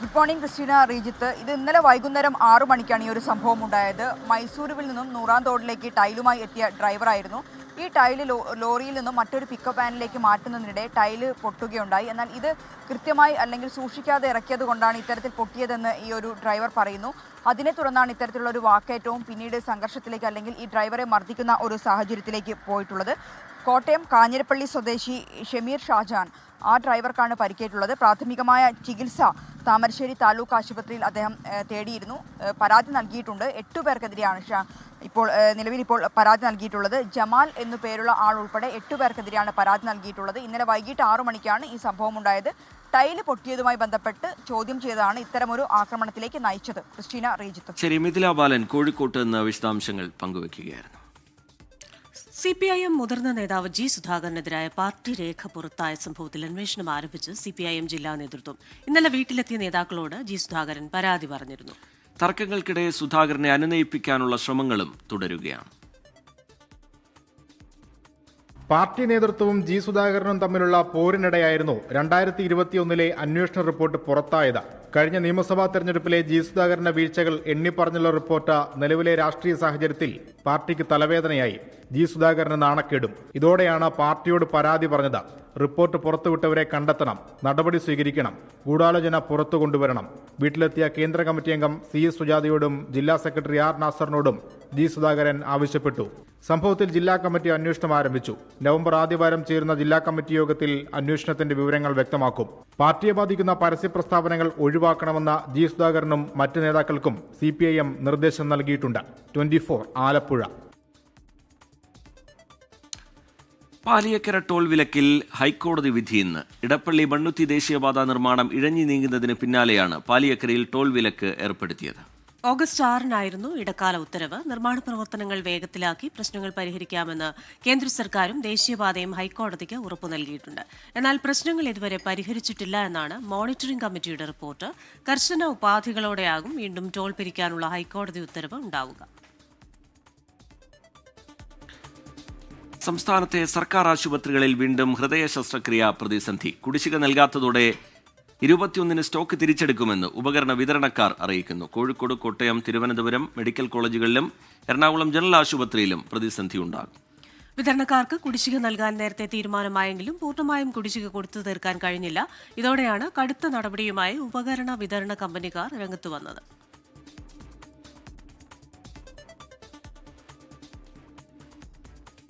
I: Good morning Christina, Rejith. ഇത് ഇന്നലെ വൈകുന്നേരം 6 മണിക്കാണ് ഈ ഒരു സംഭവം ഉണ്ടായത്. മൈസൂരുവിൽ നിന്നും നൂറാംതോടിലേക്ക് ടൈലുമായി എത്തിയ ഡ്രൈവറായിരുന്നു. ഈ ടൈല് ലോറിയിൽ നിന്നും മറ്റൊരു പിക്കപ്പ് വാനിലേക്ക് മാറ്റുന്നതിനിടെ ടൈല് പൊട്ടുകയുണ്ടായി. എന്നാൽ ഇത് കൃത്യമായി അല്ലെങ്കിൽ സൂക്ഷിക്കാതെ ഇറക്കിയത് കൊണ്ടാണ് ഇത്തരത്തിൽ പൊട്ടിയതെന്ന് ഈ ഒരു ഡ്രൈവർ പറയുന്നു. അതിനെ തുടർന്നാണ് ഇത്തരത്തിലുള്ള ഒരു വാക്കേറ്റവും പിന്നീട് സംഘർഷത്തിലേക്ക് അല്ലെങ്കിൽ ഈ ഡ്രൈവറെ മർദ്ദിക്കുന്ന ഒരു സാഹചര്യത്തിലേക്ക് പോയിട്ടുള്ളത്. കോട്ടയം കാഞ്ഞിരപ്പള്ളി സ്വദേശി ഷമീർ ഷാജഹാൻ ആ ഡ്രൈവർക്കാണ് പരിക്കേറ്റുള്ളത്. പ്രാഥമികമായ ചികിത്സ താമരശ്ശേരി താലൂക്ക് ആശുപത്രിയിൽ അദ്ദേഹം തേടിയിരുന്നു. പരാതി നൽകിയിട്ടുണ്ട്. 8 പേർക്കെതിരെയാണ് നിലവിൽ പരാതി നൽകിയിട്ടുള്ളത്. ജമാൽ എന്നു പേരുള്ള ആൾ ഉൾപ്പെടെ 8 പേർക്കെതിരെയാണ് പരാതി നൽകിയിട്ടുള്ളത്. ഇന്നലെ വൈകിട്ട് 6 മണിക്കാണ് ഈ സംഭവം ഉണ്ടായത്. ടൈല് പൊട്ടിയതുമായി ബന്ധപ്പെട്ട് ചോദ്യം ചെയ്തതാണ് ഇത്തരമൊരു ആക്രമണത്തിലേക്ക് നയിച്ചത്. ക്രിസ്റ്റീന, റീജിത്ത്.
B: ശരി, മിഥില ബാലൻ കോഴിക്കോട്ട് നിന്ന് വിശദാംശങ്ങൾ പങ്കുവയ്ക്കുകയായിരുന്നു.
A: CPIM മുതിർന്ന നേതാവ് ജി സുധാകരനെതിരായ പാർട്ടി രേഖ പുറത്തായ സംഭവത്തിൽ അന്വേഷണം ആരംഭിച്ച് CPIM ജില്ലാ നേതൃത്വം. ഇന്നലെ വീട്ടിലെത്തിയ നേതാക്കളോട് ജി സുധാകരൻ പരാതി പറഞ്ഞിരുന്നു.
B: തർക്കങ്ങൾക്കിടെ സുധാകരനെ അനുനയിപ്പിക്കാനുള്ള ശ്രമങ്ങളും തുടരുകയാണ്.
K: പാർട്ടി നേതൃത്വവും ജി സുധാകരനും തമ്മിലുള്ള പോരിനിടെയായിരുന്നു 2021 അന്വേഷണ റിപ്പോർട്ട് പുറത്തായത്. കഴിഞ്ഞ നിയമസഭാ തെരഞ്ഞെടുപ്പിലെ ജി സുധാകരന്റെ വീഴ്ചകൾ എണ്ണിപ്പറഞ്ഞുള്ള റിപ്പോർട്ട് നിലവിലെ രാഷ്ട്രീയ സാഹചര്യത്തിൽ പാർട്ടിക്ക് തലവേദനയായി. ജി സുധാകരന് നാണക്കേടും. ഇതോടെയാണ് പാർട്ടിയോട് പരാതി പറഞ്ഞത്. റിപ്പോർട്ട് പുറത്തുവിട്ടവരെ കണ്ടെത്തണം, നടപടി സ്വീകരിക്കണം, ഗൂഢാലോചന പുറത്തു കൊണ്ടുവരണം. വീട്ടിലെത്തിയ കേന്ദ്ര കമ്മിറ്റി അംഗം CS സുജാതയോടും ജില്ലാ സെക്രട്ടറി R നാസറിനോടും ജി സുധാകരൻ ആവശ്യപ്പെട്ടു. സംഭവത്തിൽ ജില്ലാ കമ്മിറ്റി അന്വേഷണം ആരംഭിച്ചു. നവംബർ ആദ്യവാരം ചേരുന്ന ജില്ലാ കമ്മിറ്റി യോഗത്തിൽ അന്വേഷണത്തിന്റെ വിവരങ്ങൾ വ്യക്തമാക്കും. പാർട്ടിയെ ബാധിക്കുന്ന പരസ്യ പ്രസ്താവനകൾ ഒഴിവാക്കണമെന്ന ജി സുധാകരനും മറ്റ് നേതാക്കൾക്കും CPIM നിർദ്ദേശം നൽകിയിട്ടുണ്ട്. 24 ആലപ്പുഴ.
B: പാലിയക്കര ടോൾ വിലക്കിൽ ഹൈക്കോടതി വിധി ഇന്ന്. ഇടപ്പള്ളി മണ്ണുത്തി ദേശീയപാത നിർമ്മാണം ഇഴഞ്ഞു നീങ്ങുന്നതിന് പിന്നാലെയാണ് പാലിയക്കരയിൽ ടോൾ വിലക്ക് ഏർപ്പെടുത്തിയത്.
A: ഓഗസ്റ്റ് 6-നായിരുന്നു ഇടക്കാല ഉത്തരവ്. നിർമ്മാണ പ്രവർത്തനങ്ങൾ വേഗത്തിലാക്കി പ്രശ്നങ്ങൾ പരിഹരിക്കാമെന്ന് കേന്ദ്ര സർക്കാരും ദേശീയപാതയും ഹൈക്കോടതിക്ക് ഉറപ്പു നൽകിയിട്ടുണ്ട്. എന്നാൽ പ്രശ്നങ്ങൾ ഇതുവരെ പരിഹരിച്ചിട്ടില്ല എന്നാണ് മോണിറ്ററിംഗ് കമ്മിറ്റിയുടെ റിപ്പോർട്ട്. കർശന ഉപാധികളോടെയാകും വീണ്ടും ടോൾ പിരിക്കാനുള്ള ഹൈക്കോടതി ഉത്തരവ് ഉണ്ടാവുക.
B: സംസ്ഥാനത്തെ സർക്കാർ ആശുപത്രികളിൽ വീണ്ടും ഹൃദയ ശസ്ത്രക്രിയ പ്രതിസന്ധി. കുടിശ്ശിക നൽകാത്തതോടെ 21 സ്റ്റോക്ക് തിരിച്ചെടുക്കുമെന്ന് ഉപകരണ വിതരണക്കാർ അറിയിക്കുന്നു. കോഴിക്കോട്, കോട്ടയം, തിരുവനന്തപുരം മെഡിക്കൽ കോളേജുകളിലും എറണാകുളം ജനറൽ ആശുപത്രിയിലും പ്രതിസന്ധി ഉണ്ടാകും.
A: വിതരണക്കാർക്ക് കുടിശ്ശിക നൽകാൻ നേരത്തെ തീരുമാനമായെങ്കിലും പൂർണ്ണമായും കുടിശ്ശിക കൊടുത്തു തീർക്കാൻ കഴിഞ്ഞില്ല. ഇതോടെയാണ് കടുത്ത നടപടിയുമായി ഉപകരണ വിതരണ കമ്പനിക്കാർ രംഗത്തു വന്നത്.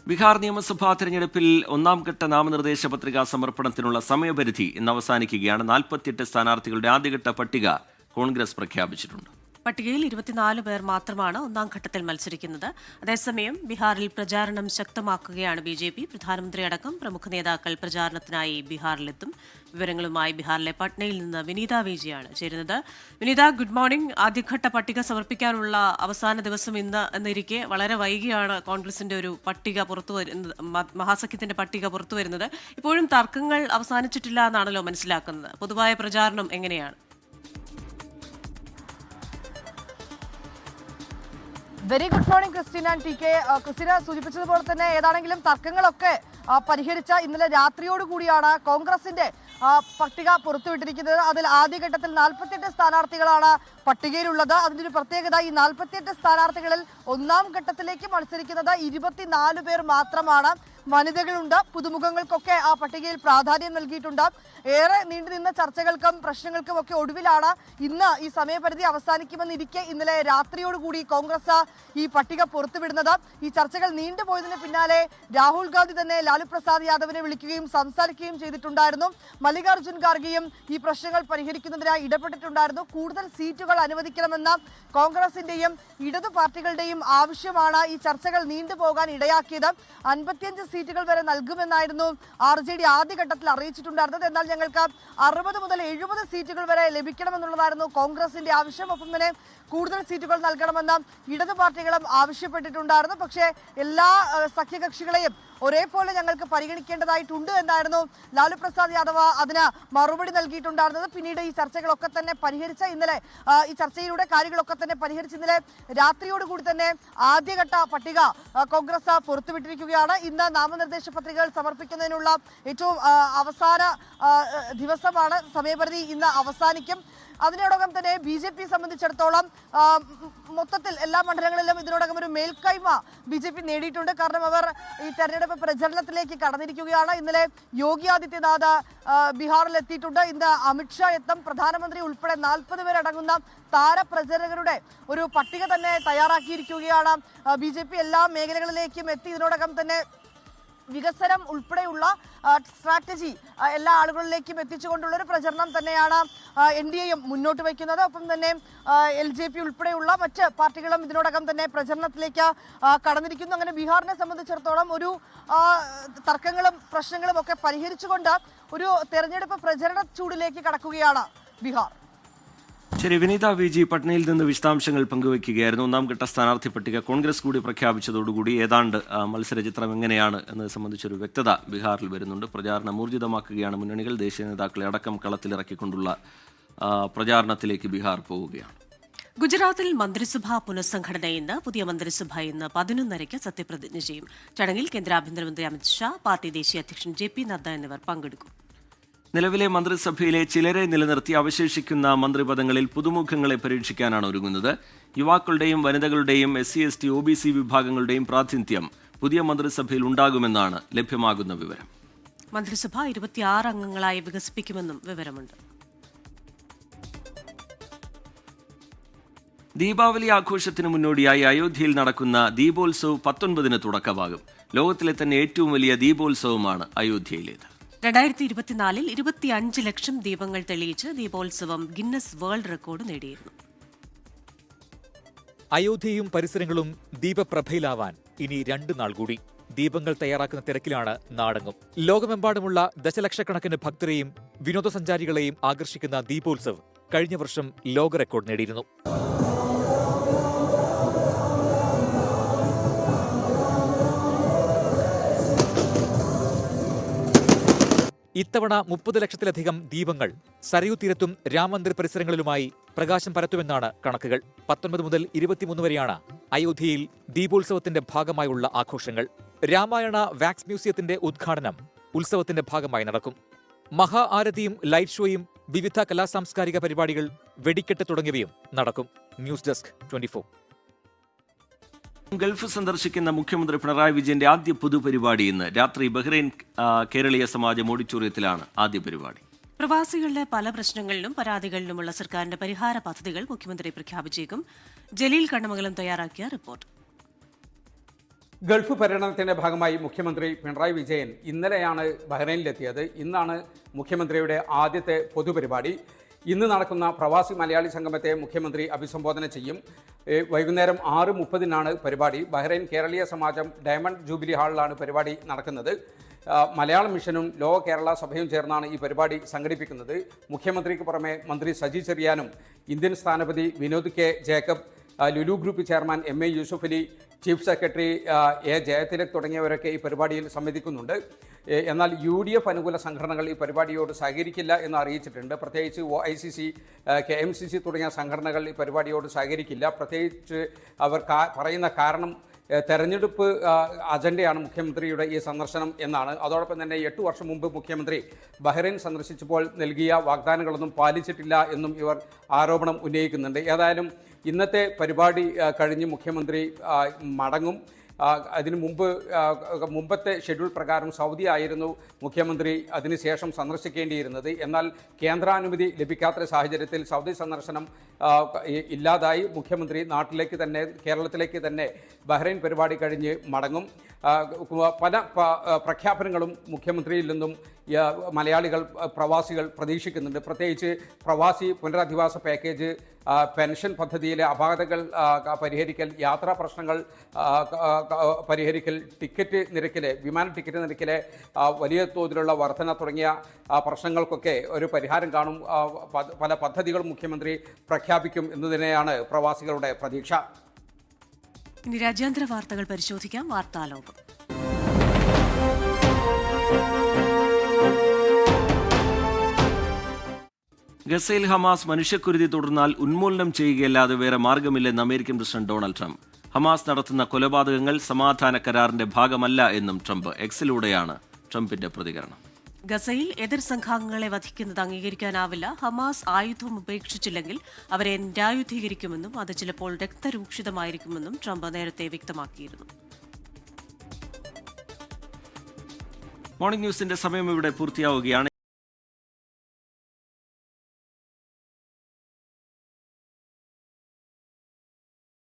B: ബീഹാർ നിയമസഭാ തെരഞ്ഞെടുപ്പിൽ 1ാംഘട്ട നാമനിർദ്ദേശ പത്രികാ സമർപ്പണത്തിനുള്ള സമയപരിധി ഇന്ന് അവസാനിക്കുകയാണ്. 48 സ്ഥാനാർത്ഥികളുടെ ആദ്യഘട്ട പട്ടിക കോൺഗ്രസ് പ്രഖ്യാപിച്ചിട്ടുണ്ട്.
A: പട്ടികയിൽ 24 പേർ മാത്രമാണ് 1ാം ഘട്ടത്തിൽ മത്സരിക്കുന്നത്. അതേസമയം ബീഹാറിൽ പ്രചാരണം ശക്തമാക്കുകയാണ് BJP. പ്രധാനമന്ത്രി അടക്കം പ്രമുഖ നേതാക്കൾ പ്രചാരണത്തിനായി ബീഹാറിലെത്തും. വിവരങ്ങളുമായി ബീഹാറിലെ പട്നയിൽ നിന്ന് വിനീത വിജിയാണ് ചേരുന്നത്. വിനീത, ഗുഡ് മോർണിംഗ്. ആദ്യഘട്ട പട്ടിക സമർപ്പിക്കാനുള്ള അവസാന ദിവസം എന്നിരിക്കെ വളരെ വൈകിയാണ് കോൺഗ്രസിന്റെ ഒരു പട്ടിക പുറത്തുവരുന്നത്, മഹാസഖ്യത്തിന്റെ പട്ടിക പുറത്തുവരുന്നത്. ഇപ്പോഴും തർക്കങ്ങൾ അവസാനിച്ചിട്ടില്ല എന്നാണല്ലോ മനസ്സിലാക്കുന്നത്. പൊതുവായ പ്രചാരണം എങ്ങനെയാണ്?
L: Very good morning Christina and TK. Christina സൂചിപ്പിച്ചതുപോലെ തന്നെ ഏതാണെങ്കിലും തർക്കങ്ങളൊക്കെ പരിഹരിച്ച ഇന്നലെ രാത്രിയോടുകൂടിയാണ് കോൺഗ്രസിന്റെ പട്ടിക പുറത്തുവിട്ടിരിക്കുന്നത്. അതിൽ ആദ്യഘട്ടത്തിൽ 48 സ്ഥാനാർത്ഥികളാണ് പട്ടികയിലുള്ളത്. അതിൻ്റെ ഒരു പ്രത്യേകത, ഈ 48 സ്ഥാനാർത്ഥികളിൽ 1ാം ഘട്ടത്തിലേക്ക് മത്സരിക്കുന്നത് 24 പേർ മാത്രമാണ്. വനിതകളുണ്ട്. പുതുമുഖങ്ങൾക്കൊക്കെ ആ പട്ടികയിൽ പ്രാധാന്യം നൽകിയിട്ടുണ്ട്. ഏറെ നീണ്ടുനിന്ന ചർച്ചകൾക്കും പ്രശ്നങ്ങൾക്കും ഒക്കെ ഒടുവിലാണ് ഇന്ന് ഈ സമയപരിധി അവസാനിക്കുമെന്നിരിക്കെ ഇന്നലെ രാത്രിയോടുകൂടി കോൺഗ്രസ് ഈ പട്ടിക പുറത്തുവിടുന്നത്. ഈ ചർച്ചകൾ നീണ്ടുപോയതിന് പിന്നാലെ രാഹുൽ ഗാന്ധി തന്നെ ലാലു പ്രസാദ് യാദവിനെ വിളിക്കുകയും സംസാരിക്കുകയും ചെയ്തിട്ടുണ്ടായിരുന്നു. മല്ലികാർജ്ജുൻ ഖാർഗെയും ഈ പ്രശ്നങ്ങൾ പരിഹരിക്കുന്നതിനായി ഇടപെട്ടിട്ടുണ്ടായിരുന്നു. കൂടുതൽ സീറ്റുകൾ അനുവദിക്കണമെന്ന കോൺഗ്രസിന്റെയും ഇടതു പാർട്ടികളുടെയും ആവശ്യമാണ് ഈ ചർച്ചകൾ നീണ്ടുപോകാൻ ഇടയാക്കിയത്. 55 സീറ്റുകൾ വരെ നൽകുമെന്നായിരുന്നു RJD ആദ്യഘട്ടത്തിൽ അറിയിച്ചിട്ടുണ്ടായിരുന്നത്. എന്നാൽ ഞങ്ങൾക്ക് 60 മുതൽ 70 സീറ്റുകൾ വരെ ലഭിക്കണമെന്നുള്ളതായിരുന്നു കോൺഗ്രസിന്റെ ആവശ്യം. ഒപ്പം തന്നെ കൂടുതൽ സീറ്റുകൾ നൽകണമെന്ന് ഇടതു പാർട്ടികളും ആവശ്യപ്പെട്ടിട്ടുണ്ടായിരുന്നു. പക്ഷേ എല്ലാ സഖ്യകക്ഷികളെയും ഒരേപോലെ ഞങ്ങൾക്ക് പരിഗണിക്കേണ്ടതായിട്ടുണ്ട് എന്നായിരുന്നു ലാലു പ്രസാദ് യാദവ് അതിന് മറുപടി നൽകിയിട്ടുണ്ടായിരുന്നത്. പിന്നീട് ഈ ചർച്ചകളൊക്കെ തന്നെ പരിഹരിച്ച ഇന്നലെ ഈ ചർച്ചയിലൂടെ കാര്യങ്ങളൊക്കെ തന്നെ പരിഹരിച്ച് ഇന്നലെ രാത്രിയോടുകൂടി തന്നെ ആദ്യഘട്ട പട്ടിക കോൺഗ്രസ് പുറത്തുവിട്ടിരിക്കുകയാണ്. ഇന്ന് നാമനിർദ്ദേശ പത്രികകൾ സമർപ്പിക്കുന്നതിനുള്ള ഏറ്റവും അവസാന ദിവസമാണ്. സമയപരിധി ഇന്ന് അവസാനിക്കും. അതിനോടകം തന്നെ BJP സംബന്ധിച്ചിടത്തോളം മൊത്തത്തിൽ എല്ലാ മണ്ഡലങ്ങളിലും ഇതിനോടകം ഒരു മേൽക്കൈമ BJP നേടിയിട്ടുണ്ട്. കാരണം അവർ ഈ തെരഞ്ഞെടുപ്പ് പ്രചരണത്തിലേക്ക് കടന്നിരിക്കുകയാണ്. ഇന്നലെ യോഗി ആദിത്യനാഥ് ബീഹാറിൽ എത്തിയിട്ടുണ്ട്. ഇന്ന് അമിത്ഷാ എത്തും. പ്രധാനമന്ത്രി ഉൾപ്പെടെ 40 പേരടങ്ങുന്ന താരപ്രചാരകരുടെ ഒരു പട്ടിക തന്നെ തയ്യാറാക്കിയിരിക്കുകയാണ് BJP. എല്ലാ മേഖലകളിലേക്കും എത്തി ഇതിനോടകം തന്നെ വികസനം ഉൾപ്പെടെയുള്ള സ്ട്രാറ്റജി എല്ലാ ആളുകളിലേക്കും എത്തിച്ചുകൊണ്ടുള്ള ഒരു പ്രചരണം തന്നെയാണ് NDAയും മുന്നോട്ട് വയ്ക്കുന്നത്. ഒപ്പം തന്നെ LJP ഉൾപ്പെടെയുള്ള മറ്റ് പാർട്ടികളും ഇതിനോടകം തന്നെ പ്രചരണത്തിലേക്ക് കടന്നിരിക്കുന്നു. അങ്ങനെ ബീഹാറിനെ സംബന്ധിച്ചിടത്തോളം ഒരു തർക്കങ്ങളും പ്രശ്നങ്ങളും ഒക്കെ പരിഹരിച്ചുകൊണ്ട് ഒരു തെരഞ്ഞെടുപ്പ് പ്രചരണ ചൂടിലേക്ക് കടക്കുകയാണ് ബീഹാർ.
B: ശരി, വിനീത VG പട്നയിൽ നിന്ന് വിശദാംശങ്ങൾ പങ്കുവയ്ക്കുകയായിരുന്നു. ഒന്നാം ഘട്ട സ്ഥാനാർത്ഥി പട്ടിക കോൺഗ്രസ് കൂടി പ്രഖ്യാപിച്ചതോടുകൂടി ഏതാണ്ട് മത്സരചിത്രം എങ്ങനെയാണ് എന്നത് സംബന്ധിച്ചൊരു വ്യക്തത ബീഹാറിൽ വരുന്നുണ്ട്. പ്രചാരണം ഊർജിതമാക്കുകയാണ് മുന്നണികൾ. ദേശീയ നേതാക്കളെ അടക്കം കളത്തിലിറക്കിക്കൊണ്ടുള്ള പ്രചാരണത്തിലേക്ക് ബീഹാർ പോവുകയാണ്.
A: ഗുജറാത്തിൽ മന്ത്രിസഭാ പുനഃസംഘടന ഇന്ന്. പുതിയ മന്ത്രിസഭ ഇന്ന് 11:30 സത്യപ്രതിജ്ഞ ചെയ്യും. ചടങ്ങിൽ കേന്ദ്ര ആഭ്യന്തരമന്ത്രി അമിത്ഷാ, പാർട്ടി ദേശീയ അധ്യക്ഷൻ JP നദ്ദ എന്നിവർ പങ്കെടുക്കും.
B: നിലവിലെ മന്ത്രിസഭയിലെ ചിലരെ നിലനിർത്തി അവശേഷിക്കുന്ന മന്ത്രിപദങ്ങളിൽ പുതുമുഖങ്ങളെ പരീക്ഷിക്കാനാണ് ഒരുങ്ങുന്നത്. യുവാക്കളുടെയും വനിതകളുടെയും SC/ST OBC വിഭാഗങ്ങളുടെയും പ്രാതിനിധ്യം പുതിയ മന്ത്രിസഭയിൽ ഉണ്ടാകുമെന്നാണ് ലഭ്യമാകുന്ന വിവരം.
A: മന്ത്രിസഭ 26 അംഗങ്ങളായി വികസിപ്പിക്കുമെന്നും വിവരമുണ്ട്.
B: ദീപാവലി ആഘോഷത്തിന് മുന്നോടിയായി അയോധ്യയിൽ നടക്കുന്ന ദീപോത്സവ് 19-ന് തുടക്കമാകും. ലോകത്തിലെ തന്നെ ഏറ്റവും വലിയ ദീപോത്സവമാണ് അയോധ്യയിലേത്.
A: 2024 25 ലക്ഷം ദീപങ്ങൾ തെളിയിച്ച് ദീപോത്സവം ഗിന്നസ് വേൾഡ് റെക്കോർഡ് നേടിയിരുന്നു.
G: അയോധ്യയും പരിസരങ്ങളും ദീപപ്രഭയിലാവാൻ ഇനി 2 നാൾ കൂടി. ദീപങ്ങൾ തയ്യാറാക്കുന്ന തിരക്കിലാണ് നാടെങ്ങും. ലോകമെമ്പാടുമുള്ള ദശലക്ഷക്കണക്കിന് ഭക്തരെയും വിനോദസഞ്ചാരികളെയും ആകർഷിക്കുന്ന ദീപോത്സവ് കഴിഞ്ഞ വർഷം ലോക റെക്കോർഡ് നേടിയിരുന്നു. ഇത്തവണ 30 ലക്ഷത്തിലധികം ദീപങ്ങൾ സരയൂ തീരത്തും രാമമന്ദിർ പരിസരങ്ങളിലുമായി പ്രകാശം പരത്തുമെന്നാണ് കണക്കുകൾ. 19 മുതൽ 23 വരെയാണ് അയോധ്യയിൽ ദീപോത്സവത്തിന്റെ ഭാഗമായുള്ള ആഘോഷങ്ങൾ. രാമായണ വാക്സ് മ്യൂസിയത്തിന്റെ ഉദ്ഘാടനം ഉത്സവത്തിന്റെ ഭാഗമായി നടക്കും. മഹാ ആരതിയും ലൈറ്റ് ഷോയും വിവിധ കലാസാംസ്കാരിക പരിപാടികൾ, വെടിക്കെട്ട് തുടങ്ങിയവയും നടക്കും. News desk 24.
B: ഗൾഫ് സന്ദർശിക്കുന്ന മുഖ്യമന്ത്രി പിണറായി വിജയന്റെ ആദ്യ പൊതുപരിപാടി ഇന്ന് രാത്രി ബഹ്റൈൻ കേരളീയ സമാജം ഓഡിറ്റോറിയത്തിലാണ് ആദ്യ പരിപാടി.
A: പ്രവാസികളുടെ പല പ്രശ്നങ്ങളിലും പരാതികളിലുമുള്ള സർക്കാരിന്റെ പരിഹാര പദ്ധതികൾ മുഖ്യമന്ത്രി പ്രഖ്യാപിച്ചേക്കും. ജലീൽ കണ്ണമംഗലം തയ്യാറാക്കിയ റിപ്പോർട്ട്.
M: ഗൾഫ് പര്യടനത്തിന്റെ ഭാഗമായി മുഖ്യമന്ത്രി പിണറായി വിജയൻ ഇന്നലെയാണ് ബഹ്റൈനിലെത്തിയത്. ഇന്നാണ് മുഖ്യമന്ത്രിയുടെ ആദ്യത്തെ പൊതുപരിപാടി. ഇന്ന് നടക്കുന്ന പ്രവാസി മലയാളി സംഗമത്തെ മുഖ്യമന്ത്രി അഭിസംബോധന ചെയ്യും. വൈകുന്നേരം 6:30-നാണ് പരിപാടി. ബഹ്റൈൻ കേരളീയ സമാജം ഡയമണ്ട് ജൂബിലി ഹാളിലാണ് പരിപാടി നടക്കുന്നത്. മലയാളം മിഷനും ലോക കേരള സഭയും ചേർന്നാണ് ഈ പരിപാടി സംഘടിപ്പിക്കുന്നത്. മുഖ്യമന്ത്രിക്ക് പുറമെ മന്ത്രി സജി ചെറിയാനും ഇന്ത്യൻ സ്ഥാനപതി Vinod K Jacob, Lulu group chairman MA Yusuff Ali, chief secretary A Jayathilak തുടങ്ങിയവരൊക്കെ ഈ പരിപാടിയിൽ സംബന്ധിക്കുന്നുണ്ട്. എന്നാൽ UDF അനുകൂല സംഘടനകൾ ഈ പരിപാടിയോട് സഹകരിക്കില്ല എന്ന് അറിയിച്ചിട്ടുണ്ട്. പ്രത്യേകിച്ച് OICC, KMCC തുടങ്ങിയ സംഘടനകൾ ഈ പരിപാടിയോട് സഹകരിക്കില്ല. പ്രത്യേകിച്ച് അവർ പറയുന്ന കാരണം തെരഞ്ഞെടുപ്പ് അജണ്ടയാണ് മുഖ്യമന്ത്രിയുടെ ഈ സന്ദർശനം എന്നാണ്. അതോടൊപ്പം തന്നെ 8 വർഷം മുമ്പ് മുഖ്യമന്ത്രി ബഹ്റൈൻ സന്ദർശിച്ചപ്പോൾ നൽകിയ വാഗ്ദാനങ്ങളൊന്നും പാലിച്ചിട്ടില്ല എന്നും ഇവർ ആരോപണം ഉന്നയിക്കുന്നുണ്ട്. ഏതായാലും ഇന്നത്തെ പരിപാടി കഴിഞ്ഞ് മുഖ്യമന്ത്രി മടങ്ങും. അതിനു മുമ്പത്തെ ഷെഡ്യൂൾ പ്രകാരം സൗദി ആയിരുന്നു മുഖ്യമന്ത്രി അതിനുശേഷം സന്ദർശിക്കേണ്ടിയിരുന്നത്. എന്നാൽ കേന്ദ്രാനുമതി ലഭിക്കാത്ത സാഹചര്യത്തിൽ സൗദി സന്ദർശനം ഇല്ലാതായി. മുഖ്യമന്ത്രി നാട്ടിലേക്ക് തന്നെ, കേരളത്തിലേക്ക് തന്നെ ബഹ്റൈൻ പരിപാടി കഴിഞ്ഞ് മടങ്ങും. പല പ്രഖ്യാപനങ്ങളും മുഖ്യമന്ത്രിയിൽ നിന്നും മലയാളികൾ, പ്രവാസികൾ പ്രതീക്ഷിക്കുന്നുണ്ട്. പ്രത്യേകിച്ച് പ്രവാസി പുനരധിവാസ പാക്കേജ്, പെൻഷൻ പദ്ധതിയിലെ അപാകതകൾ പരിഹരിക്കൽ, യാത്രാ പ്രശ്നങ്ങൾ പരിഹരിക്കൽ, ടിക്കറ്റ് നിരക്കിലെ, വിമാന ടിക്കറ്റ് നിരക്കിലെ വലിയ തോതിലുള്ള വർധന തുടങ്ങിയ പ്രശ്നങ്ങൾക്കൊക്കെ ഒരു പരിഹാരം കാണും. പല പദ്ധതികളും മുഖ്യമന്ത്രി പ്രഖ്യാപിക്കും എന്ന് തന്നെയാണ് പ്രവാസികളുടെ പ്രതീക്ഷ.
A: ഇനി രാജ്യാന്തര വാർത്തകൾ പരിശോധിക്കാം. വാർത്താലോകം.
B: ഗസയിൽ ഹമാസ് മനുഷ്യക്കുരുതി തുടർന്നാൽ ഉന്മൂലനം ചെയ്യുകയല്ലാതെ വേറെ മാർഗമില്ലെന്ന് American president Donald Trump. Hamas നടത്തുന്ന കൊലപാതകങ്ങൾ സമാധാന കരാറിന്റെ ഭാഗമല്ല എന്നും ട്രംപ് എക്സിലൂടെയാണ് ട്രംപിന്റെ പ്രതികരണം.
A: ഗസയിൽ എതിർ സംഘാംഗങ്ങളെ വധിക്കുന്നത് അംഗീകരിക്കാനാവില്ല. ഹമാസ് ആയുധം ഉപേക്ഷിച്ചില്ലെങ്കിൽ അവരെ നിരായുധീകരിക്കുമെന്നും അത് ചിലപ്പോൾ രക്തരൂക്ഷിതമായിരിക്കുമെന്നും ട്രംപ് നേരത്തെ വ്യക്തമാക്കിയിരുന്നു.
B: മോർണിംഗ് ന്യൂസിന്റെ സമയം ഇവിടെ പൂർത്തിയാവുകയാണ്.